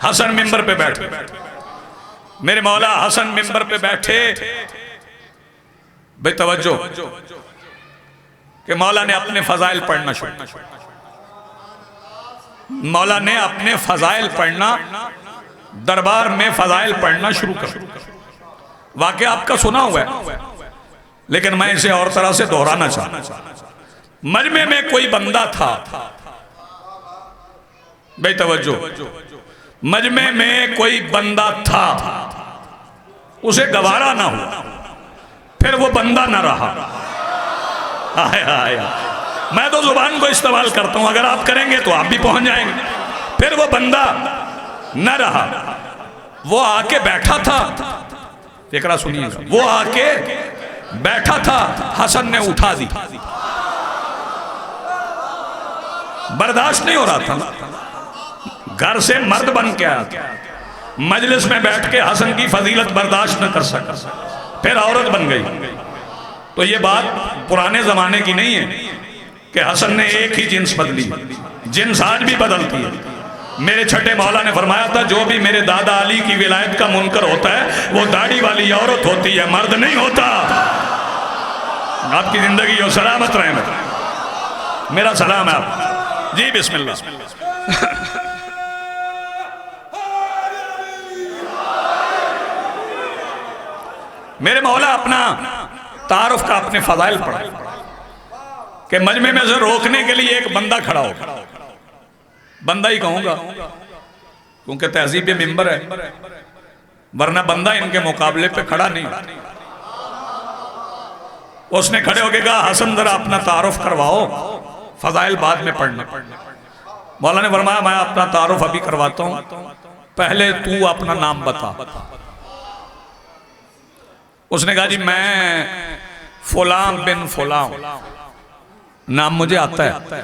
हसन मिंबर पे बैठे। मेरे मौला हसन मिंबर पे बैठे, भाई तवज्जो कि मौला ने अपने फजाइल पढ़ना शुरू, मौला ने अपने फजाइल पढ़ना, दरबार में फजाइल पढ़ना शुरू कर। वाकया आपका सुना हुआ है, लेकिन मैं इसे और तरह से दोहराना चाहता। मजमे में कोई बंदा था, भाई तवज्जो, मजमे में कोई बंदा था, उसे गवारा ना हुआ, फिर वो बंदा ना रहा। आया आया, मैं तो जुबान को इस्तेमाल करता हूं, अगर आप करेंगे तो आप भी पहुंच जाएंगे। फिर वो बंदा न रहा, वो आके बैठा था, फिक्रा सुनिए, वो आके बैठा था, हसन ने उठा दी, बर्दाश्त नहीं हो रहा था, घर से मर्द बन के आया था, मजलिस में बैठ के हसन की फजीलत बर्दाश्त न कर सका, फिर औरत बन गई। तो ये बात पुराने जमाने की नहीं है कि हसन ने एक ही जिन्स बदली, जिन्स आज भी बदलती है। मेरे छठे मौला ने फरमाया था, जो भी मेरे दादा अली की विलायत का मुनकर होता है वो दाढ़ी वाली औरत होती है, मर्द नहीं होता। आपकी जिंदगी हो सलामत रहे, मेरा सलाम है आप जी। बिस्मिल्लाह। मेरे मौला अपना तारुफ का अपने फजाइल पढ़ा कि मजमे में से रोकने के लिए एक बंदा खड़ा हो, बंदा ही कहूंगा क्योंकि तहजीब मिंबर है, वरना बंदा इनके मुकाबले पे खड़ा नहीं। उसने खड़े होके कहा, हसन जरा अपना तारुफ करवाओ, फजाइल बाद में पढ़ना। मौला ने फरमाया, मैं अपना तारुफ अभी करवाता हूं, पहले तू अपना नाम बता। उसने कहा, जी मैं फुलां बिन फुलां, नाम मुझे आता है,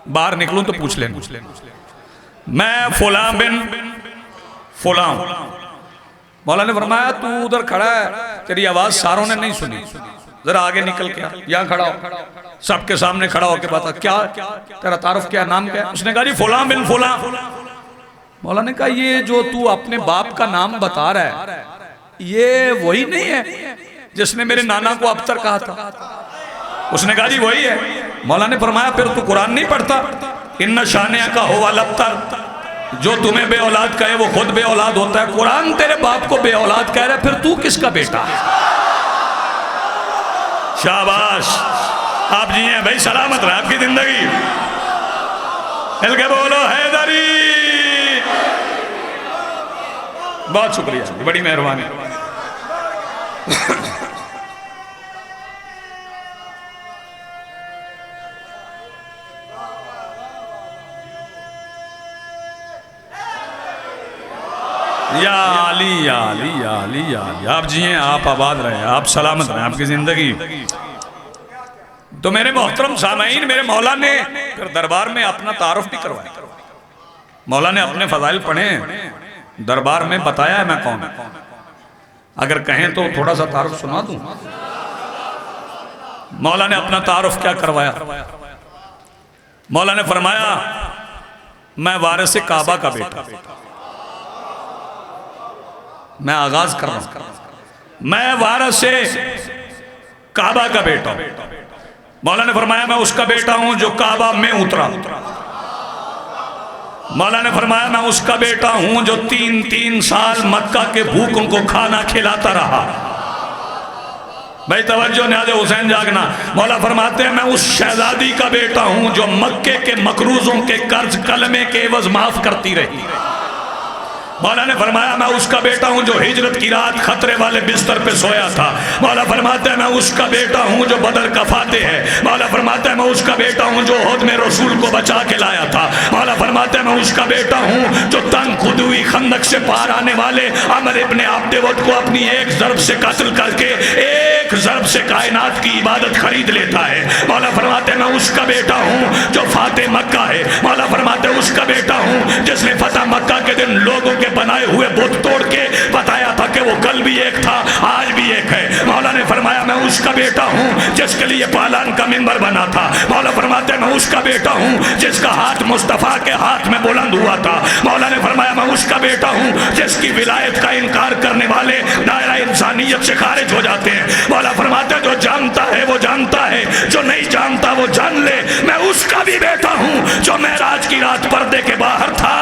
बाहर निकलूं तो पूछ लेना, मैं फुलां बिन फुलां। मौला ने फरमाया, तू उधर खड़ा है, तेरी आवाज सारों ने नहीं सुनी, जरा आगे निकल के यहां खड़ा हो, सबके सामने खड़ा होके बता क्या तेरा तारुफ क्या, नाम क्या? उसने कहा, जी फुलां बिन फुलां। मौला ने कहा, ये जो तू अपने बाप का नाम बता रहा है, ये वही नहीं है जिसने मेरे नाना को अबतर कहा था? उसने कहा, जी वही है। मौला ने फरमाया, फिर तू कुरान नहीं पढ़ता? इन्ना शानिया का हो वाल अबतर, जो तुम्हें बे औलाद कहे वो खुद बे औलाद होता है। कुरान तेरे बाप को बे औलाद कह रहा है, फिर तू किसका बेटा है? शाबाश, आप जी हैं भाई, सलामत रहे आपकी जिंदगी। मिल के बोलो हैदरी। बहुत शुक्रिया, बड़ी मेहरबानी। या अली या अली या अली या अली, आप जिए, आप आबाद रहे, आप सलामत रहे, आपकी जिंदगी। तो मेरे मोहतरम सामाईन, मेरे मौला ने फिर दरबार में अपना तारुफ भी करवाया। मौला ने अपने फजाइल पढ़े, दरबार में बताया है मैं कौन। अगर कहें तो थोड़ा सा तारुफ सुना दूं। मौला ने अपना तारुफ क्या करवाया? मौला ने फरमाया, मैं वारिस काबा का बेटा, मैं आगाज कर रहा हूं, मैं वारिस काबा का बेटा। मौला ने फरमाया, मैं उसका बेटा हूं जो काबा में उतरा। मौला ने फरमाया, मैं उसका बेटा हूं जो 3-3 साल मक्का के भूखों को खाना खिलाता रहा। भाई तवज्जो, न्याज़े हुसैन जागना। मौला फरमाते हैं, मैं उस शहजादी का बेटा हूं जो मक्के के मकरूजों के कर्ज कलमे के एवज माफ करती रही। मौला ने फरमाया मैं उसका बेटा हूँ जो हिजरत की रात खतरे वाले बिस्तर पे सोया था। मौला फरमाते हैं मैं उसका बेटा हूँ जो बदर का फातेह है। मौला फरमाते हैं मैं उसका बेटा हूँ जो उहद में रसूल को बचा के लाया था। मौला फरमाते हैं मैं उसका बेटा हूँ जो तंग खुदुई खंदक से पार आने वाले अमर इब्ने अब्दवद को अपनी एक ज़र्ब से कत्ल करके एक ज़र्ब से कायनात की इबादत खरीद लेता है। मौला फरमाते हैं मैं उसका बेटा हूँ जो फातेह मक्का है। मौला फरमाते हैं उसका बेटा हूँ जिसने फतह मक्का के दिन लोगों के बनाए हुए बुत तोड़ के बताया था कि वो कल भी एक था आज भी एक है। मौला ने फरमाया मैं उसका बेटा हूँ जिसके लिए पालान का मिंबर बना था। मौला फरमाते हैं मैं उसका बेटा हूँ जिसका हाथ मुस्तफ़ा के हाथ में बुलंद हुआ था। मौला ने फरमाया मैं उसका बेटा हूँ जिसकी विलायत का इनकार करने वाले दायरा इंसानियत से खारिज हो जाते हैं। मौला फरमाते हैं जो जानता है वो जानता है, जो नहीं जानता वो जान ले। मैं उसका भी बेटा हूँ जो मेराज की रात पर्दे के बाहर था।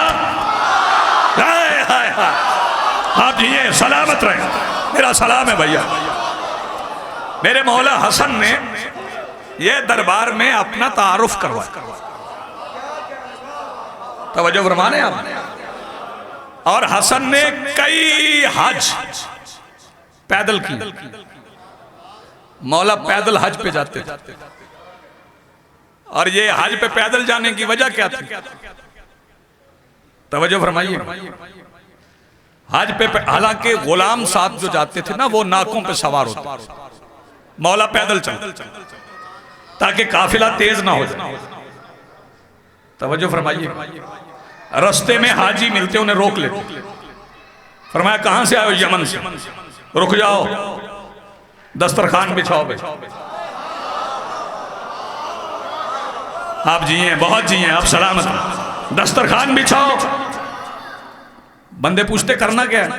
आप जिए सलामत रहे, मेरा सलाम है भैया। मेरे मौला हसन ने ये दरबार में अपना तारुफ करवाया, तवज्जो फरमाने आप। और हसन ने कई हज पैदल की। मौला पैदल हज पे जाते थे और ये हज पे पैदल जाने की वजह क्या थी? तवज्जो फरमाइए। हज पे हालांकि गुलाम साथ जो जाते थे ना वो नाकों पे सवार होते, मौला पैदल चल ताकि काफिला तेज ना हो जाए। तवज्जो फरमाइए। रास्ते में हाजी मिलते उन्हें रोक लेते, फरमाया कहां से आए? यमन से। रुक जाओ, दस्तरखान बिछाओ भाई। आप जिए, बहुत जिए, आप सलामत। दस्तरखान बिछाओ। बंदे पूछते करना क्या है?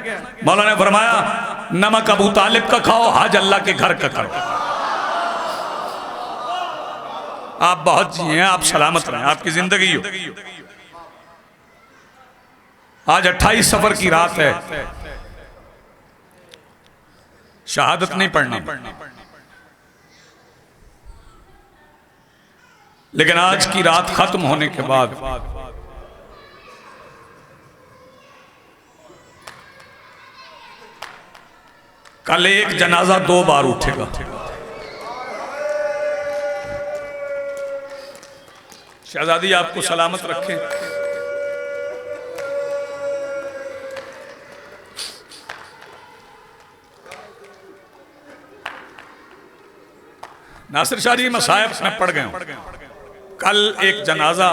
मौला ने फरमाया नमक अबू तालिब का खाओ, हज अल्लाह के घर का करो। आप बहुत जिए, आप सलामत रहें, आपकी जिंदगी हो। आज 28 सफर की रात है, शहादत नहीं पढ़नी, लेकिन आज की रात खत्म होने के बाद कल एक जनाजा 2 बार उठेगा। शहजादी आपको सलामत रखें। नासिर शाह जी मसायब में पढ़ गए। कल एक जनाजा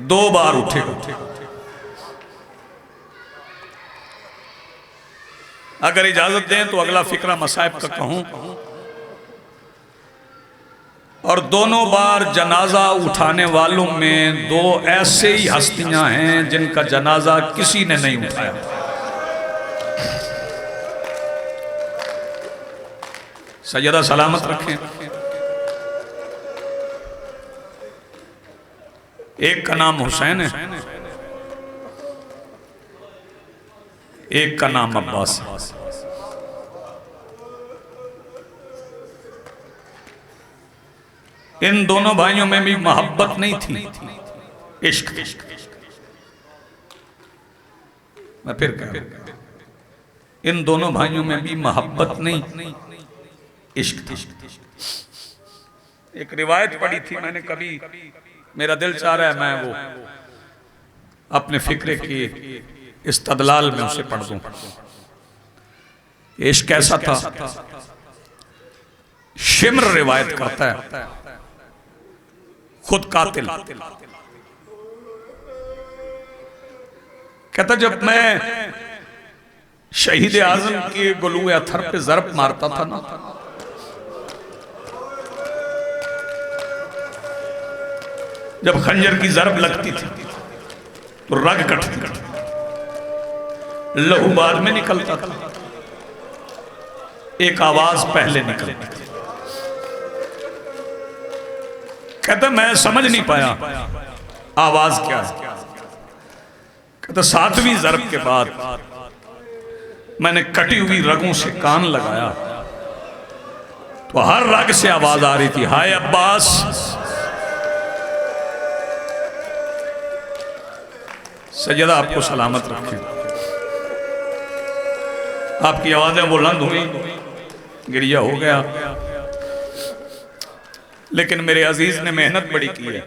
2 बार उठेगा। अगर इजाजत दें तो अगला फिक्रा मसायब का कहूं, और दोनों बार जनाजा उठाने वालों में 2 ऐसे ही हस्तियां हैं जिनका जनाजा किसी ने नहीं उठाया। सैयदा सलामत रखें। एक का नाम हुसैन है, एक का नाम अब्बास है। इन दोनों भाइयों में भी मोहब्बत नहीं थी, इश्क। मैं फिर कह रहा हूं, इन दोनों भाइयों में भी मोहब्बत नहीं, इश्क थी। एक रिवायत पढ़ी थी मैंने कभी, मेरा दिल चाह रहा है मैं वो अपने फिक्रे की इस्तदलाल में उसे पढ़ दूं। इश्क कैसा था? शिम्र रिवायत करता है, खुद कातिल कहता जब मैं शहीद आजम के गुलूए अथर पे ज़रब मारता था ना, जब खंजर की ज़रब लगती थी तो रग कटती, लहू बाद में निकलता था, एक आवाज पहले निकलती थी। कहता मैं समझ नहीं पाया आवाज क्या है। कहता 7वीं ज़रब के बाद मैंने कटी हुई रगों से कान लगाया तो हर रग से आवाज आ रही थी, हाय अब्बास। सैयदा आपको सलामत रखे, आपकी आवाजें बुलंद हुई, गिरिया हो गया, लेकिन मेरे अजीज ने मेहनत बड़ी की है।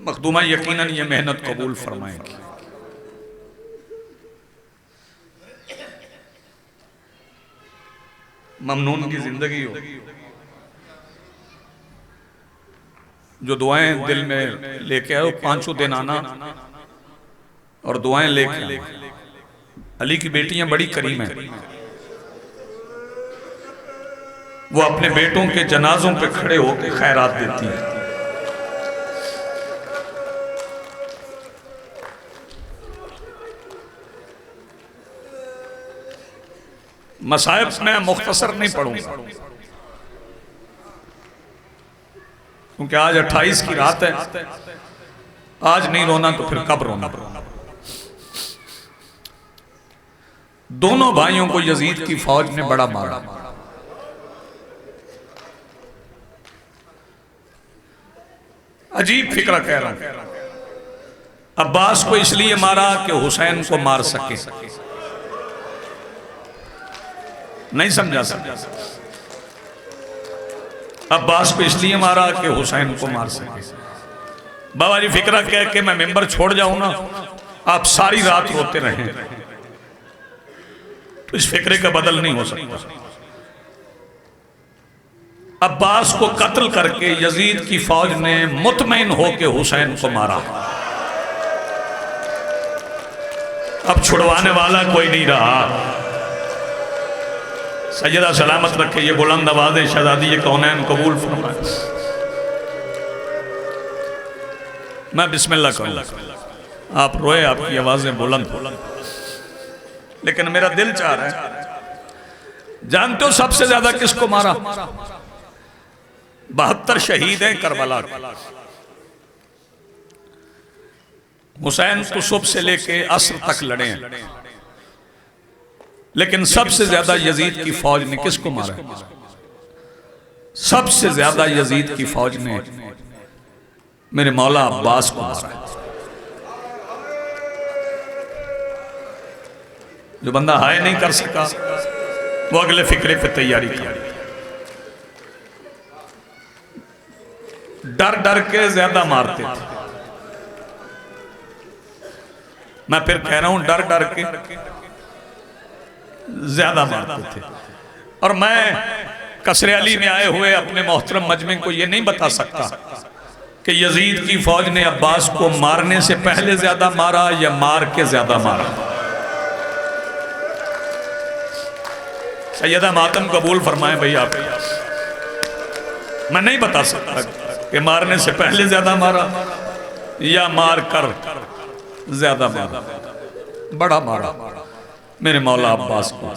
मखदूमा यकीनन ये मेहनत कबूल फरमाएंगी। ममनून की जिंदगी हो, जो दुआएं दिल में लेके आए, 5 दिन आना और दुआएं लेके आना। अली की बेटियां बड़ी करीम हैं, वो अपने बेटों के जनाजों पे खड़े होकर खैरात देती हैं। मसाइब में मुख्तसर नहीं पढ़ूंगा, क्योंकि आज 28 की रात है। आज नहीं रोना तो फिर कब रोना। दोनों भाइयों को यजीद की फौज ने बड़ा मारा। अजीब फिक्र कह रहा हूं। अब्बास को इसलिए मारा कि हुसैन को मार सके। नहीं समझा सकता। अब्बास को इसलिए मारा कि हुसैन को मार सके। बाबा जी फिक्र कह के मैं मेंबर छोड़ जाऊं ना, आप सारी रात रोते रहें, तो इस फिक्रे का बदल नहीं हो सकता। अब्बास को कत्ल करके यजीद की फौज ने मुतमईन होकर हुसैन को मारा। अब छुड़वाने वाला कोई नहीं रहा। सैयदा सलामत रखे, ये बुलंद आवाज़ शहजादी ये कौनैन कबूल फरमाए। मैं बिस्मिल्लाह कहूँ, आप रोए, आपकी आवाज़ें बुलंद, लेकिन मेरा दिल चाह रहा है। जानते हो सबसे ज्यादा किसको मारा? 72 शहीद हैं करबला के। हुसैन को सुबह से लेके असर तक लड़े हैं, लेकिन सबसे ज्यादा यजीद की फौज ने किसको मारा? सबसे ज्यादा यजीद की फौज ने मेरे मौला अब्बास को मारा। जो बंदा हाय नहीं कर सका वो अगले फिक्रे पे तैयारी कर। डर डर के ज्यादा मारते थे। मैं फिर कह रहा हूं, डर डर के ज्यादा मारते थे। और मैं कसरे अली में आए हुए अपने मोहतरम मजमे को यह नहीं बता सकता कि यजीद की फौज ने अब्बास को मारने से पहले ज्यादा मारा या मार के ज्यादा मारा। सैयदा मातम कबूल फरमाए भैया, मैं नहीं बता सकता कि मारने से पहले ज्यादा मारा या मार कर ज्यादा मारा। बड़ा मारा मेरे मौला अब्बास को।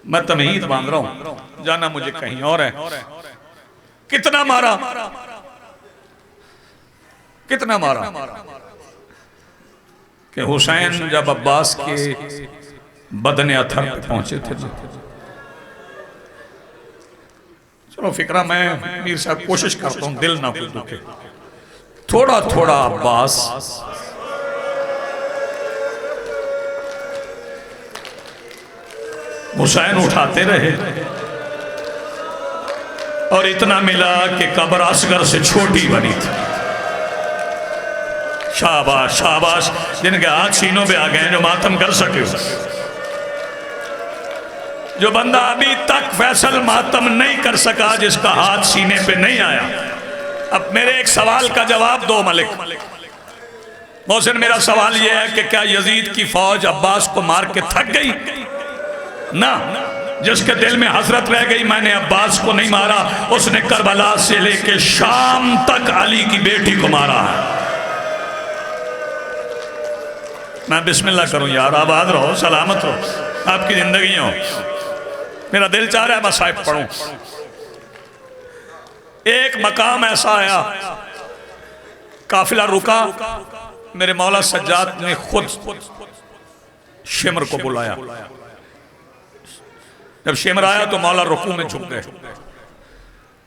मैं तमहीद बांध रहा हूं, जाना मुझे कहीं और है। कितना मारा, कितना मारा कि हुसैन जब अब्बास के बदने अथर पे पहुंचे थे। चलो फिक्रा, मैं मीर साहब कोशिश करता हूं दिल ना कोई दुखे। थोड़ा थोड़ा अब्बास हुसैन उठाते रहे और इतना मिला कि कब्र असगर से छोटी बनी थी। शाबाश शाबाश, जिनके हाथ सीनों पे आ गए, जो मातम कर सके। जो बंदा अभी तक फैसल मातम नहीं कर सका, जिसका हाथ सीने पे नहीं आया। अब मेरे एक सवाल का जवाब दो मलिक मोहसिन। मेरा सवाल यह है कि क्या यजीद की फौज अब्बास को मार के थक गई? ना, जिसके दिल में हसरत रह गई मैंने अब्बास को नहीं मारा, उसने करबला से लेके शाम तक अली की बेटी को मारा है। मैं बिस्मिल्लाह करूं यार, आबाद रहो, सलामत रहो, आपकी जिंदगी हो। मेरा दिल चाह रहा है मैं साहिब पढ़ूं। एक मकाम ऐसा आया, काफिला रुका, मेरे मौला सज्जाद ने खुद शिमर को बुलाया। जब शिमर आया तो मौला रुकू में झुक गए।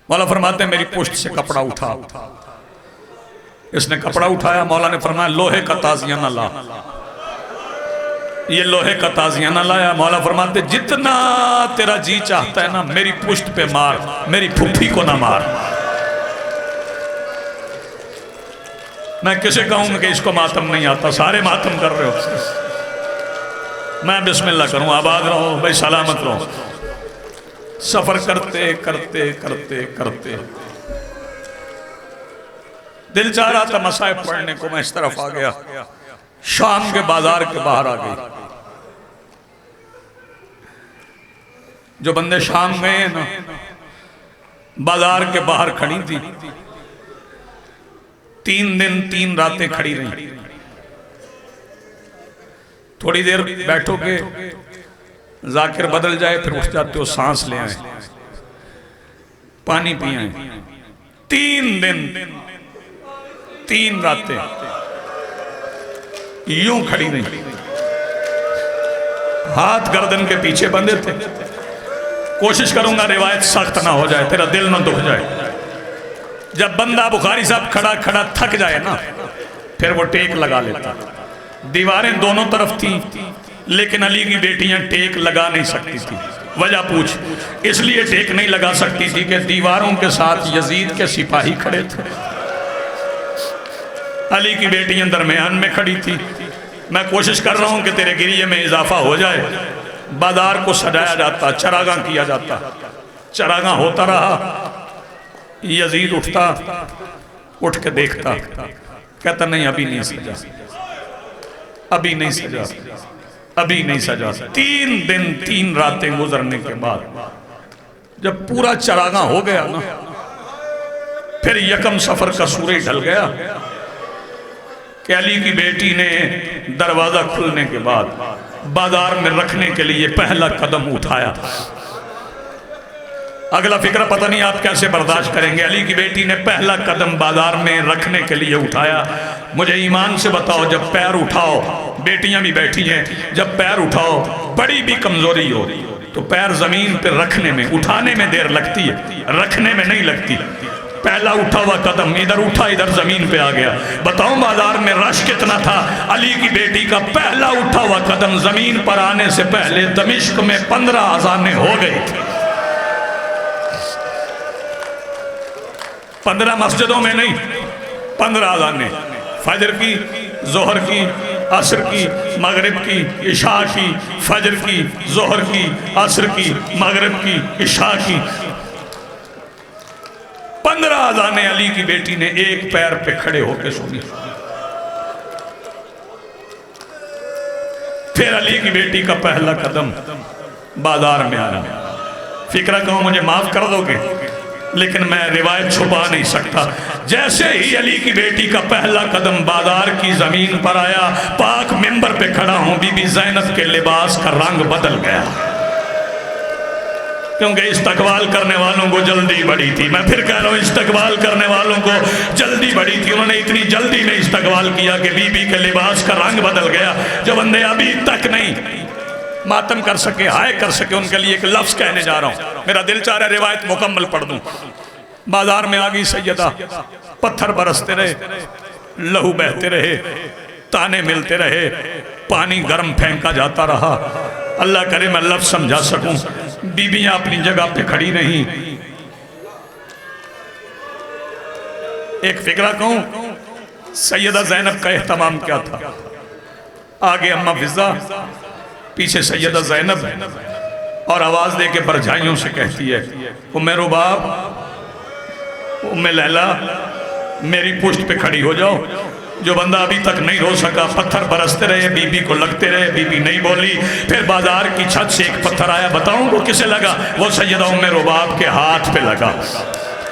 मौला फरमाते हैं मेरी पुश्त से कपड़ा उठा। इसने कपड़ा उठाया, मौला ने फरमाया लोहे का ताजिया ना ला। ये लोहे का ताजिया ना लाया। मौला फरमाते जितना तेरा जी चाहता है ना मेरी पुश्त पे मार, मेरी फुफ्फी को ना मार। मैं किसे कहूं कि इसको मातम नहीं आता, सारे मातम कर रहे हो। मैं बिस्मिल्लाह करूं, आबाद रहो भाई, सलामत रहो। सफर करते करते करते करते दिल चाह रहा था मसाइब पढ़ने को, मैं इस तरफ आ गया, शाम के बाजार के बाहर आ गई। जो बंदे शाम गए ना, बाजार के बाहर खड़ी थी, 3 दिन 3 रातें खड़ी रही। थोड़ी देर बैठोगे, जाकिर बदल जाए, फिर उठ जाते हो, सांस ले आए, पानी पिए। 3 दिन 3 रातें यूं खड़ी नहीं, हाथ गर्दन के पीछे बंधे थे। कोशिश करूंगा रिवायत सख्त ना हो जाए, तेरा दिल ना दुख जाए। जब बंदा बुखारी साहब खड़ा खड़ा थक जाए ना, फिर वो टेक लगा लेता। दीवारें दोनों तरफ थी, लेकिन अली की बेटियां टेक लगा नहीं सकती थी। वजह पूछ, इसलिए टेक नहीं लगा सकती थी कि दीवारों के साथ यजीद के सिपाही खड़े थे। अली की बेटियां दरमियान में खड़ी थी। मैं कोशिश कर रहा हूं कि तेरे गिरिये में इजाफा हो जाए। बाजार को सजाया जाता, चरागाह किया जाता, चरागाह होता रहा। यजीद उठता, उठ के देखता, कहता नहीं अभी नहीं सजा, अभी नहीं सजा, अभी नहीं सजा। 3 दिन 3 रातें गुजरने के बाद जब पूरा चरागाह हो गया ना, फिर यकम सफर का सूरज ढल गया कि अली की बेटी ने दरवाजा खुलने के बाद बाजार में रखने के लिए पहला कदम उठाया। अगला फिक्र पता नहीं आप कैसे बर्दाश्त करेंगे। अली की बेटी ने पहला कदम बाजार में रखने के लिए उठाया। मुझे ईमान से बताओ, जब पैर उठाओ, बेटियां भी बैठी हैं, जब पैर उठाओ, बड़ी भी कमजोरी हो तो पैर जमीन पर रखने में, उठाने में देर लगती है, रखने में नहीं लगती। पहला उठा हुआ कदम इधर उठा, इधर जमीन पे आ गया। बताओ बाजार में रश कितना था। अली की बेटी का पहला उठा हुआ कदम जमीन पर आने से पहले दमिश्क में 15 अज़ानें हो गई थी। 15 मस्जिदों में नहीं, 15 अज़ानें, फजर की, जोहर की, असर की, मगरिब की, इशा की, फजर की, जोहर की, असर की, मगरिब की, इशा की। 15 अज़ानें अली की बेटी ने एक पैर पे खड़े होकर सुनी। फिर अली की बेटी का पहला कदम बाजार में आना। फिक्रा कहूं मुझे माफ कर दोगे, लेकिन मैं रिवायत छुपा नहीं सकता। जैसे ही अली की बेटी का पहला कदम बाजार की जमीन पर आया, पाक मिंबर पे खड़ा हूं, बीबी ज़ैनब के लिबास का रंग बदल गया, क्योंकि इस्तकबाल करने वालों को जल्दी बड़ी थी। मैं फिर कह रहा हूँ, इस्तकबाल करने वालों को जल्दी बड़ी थी। उन्होंने इतनी जल्दी में इस्तकबाल किया कि बीबी के लिबास का रंग बदल गया। जो बंदे अभी तक नहीं मातम कर सके, हाय कर सके, उनके लिए एक लफ्ज कहने जा रहा हूँ। मेरा दिल चाह रहा है रिवायत मुकम्मल पढ़ दूं। बाजार में आ गई सैयदा, पत्थर बरसते रहे, लहू बहते रहे, ताने मिलते रहे, पानी गर्म फेंका जाता रहा। अल्लाह करे मैं लफ्ज समझा सकूं। बीबियां अपनी जगह पे खड़ी रही। एक फिक्रा कहूं, सैयदा ज़ैनब का एहतमाम क्या था। आगे अम्मा फिजा, पीछे सैयदा ज़ैनब, और आवाज दे के बरझाइयों से कहती है, उम्मे रुबाब, उम्मे लैला, मेरी पुश्त पे खड़ी हो जाओ। जो बंदा अभी तक नहीं रो सका, पत्थर बरसते रहे, बीबी को लगते रहे, बीबी नहीं बोली। फिर बाजार की छत से एक पत्थर आया, बताऊं वो किसे लगा? वो सैयदा उम्मे रुबाब के हाथ पे लगा।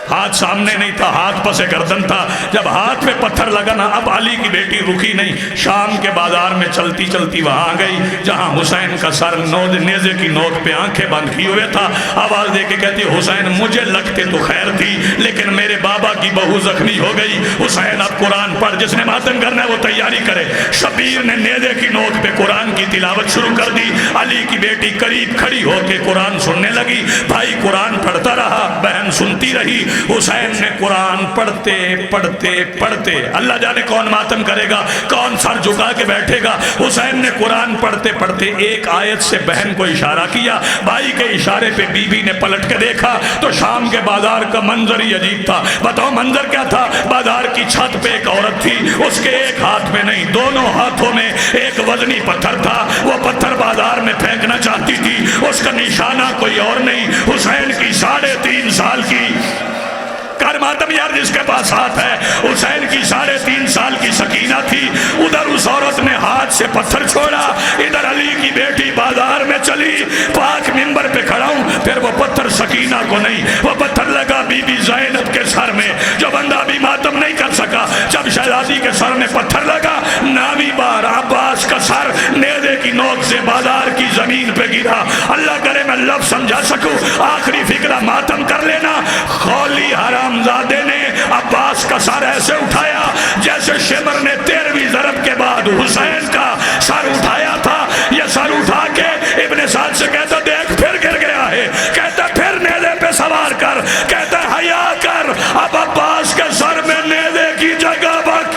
हाथ सामने नहीं था, हाथ पसे गर्दन था। जब हाथ पे पत्थर लगा ना, अब अली की बेटी रुकी नहीं, शाम के बाजार में चलती चलती वहां आ गई जहां हुसैन का सर नेज़े की नोक पे आंखें बंद किए हुए था। आवाज दे के कहती, हुसैन मुझे लगते तो खैर थी, लेकिन मेरे बाबा की बहू जख्मी हो गई। हुसैन अब कुरान पढ़, जिसने मातम करना है वो तैयारी करे। शबीर ने नेज़े की नोक पे कुरान की तिलावत शुरू कर दी। अली की बेटी करीब खड़ी होकर कुरान सुनने लगी। भाई कुरान पढ़ता रहा, बहन सुनती रही। हुसैन ने कुरान पढ़ते पढ़ते पढ़ते, अल्लाह जाने कौन मातम करेगा, कौन सर झुका के बैठेगा। हुसैन ने कुरान पढ़ते पढ़ते एक आयत से बहन को इशारा किया। भाई के इशारे पे बीबी ने पलट के देखा तो शाम के बाजार का मंजर ही अजीब था। बताओ मंजर क्या था? बाजार की छत पे एक औरत थी, उसके एक हाथ में नहीं, दोनों हाथों में एक वजनी पत्थर था। वो पत्थर बाजार में फेंकना चाहती थी, उसका निशाना कोई और नहीं, हुसैन की 3.5 साल की कर मातम यार जिसके पास हाथ है। हुसैन की 3.5 साल की सकीना थी। उधर उस औरत ने हाथ से पत्थर छोड़ा, इधर अली की बेटी बाजार में चली। पाक मिंबर पे खड़ा हूं, फिर वो पत्थर सकीना को नहीं, वो पत्थर लगा बीबी ज़ैनब के सर में। जो बंदा भी मातम नहीं कर सका, जब शहजादी के सर में पत्थर लगा, नामी बार अब्बास का सर नेज़े की नोक से बाजार की जमीन पे गिरा। अल्लाह करे मैं लफ्ज़ समझा सकूं, आखिरी फिक्रा मातम कर लेना। खौली हरामजादे ने अब्बास का सर ऐसे उठाया जैसे शिमर ने 13वीं ज़रब के बाद हुसैन का सर उठाया था। ये सर उठा के इब्ने साद से कहता, देख फिर गिर गया है। कहता फिर नेज़े पे सवार कर, कहता हया कर, अब अब्बास के सर में नेज़े की जगह बक।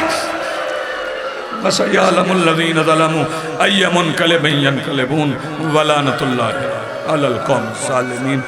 असयअलमुल्लज़ीन ज़लमू अय्युमुनक़लिबिन यनक़लिबून वलानतुल्लाहि अलल क़ौमिज़ ज़ालिमीन।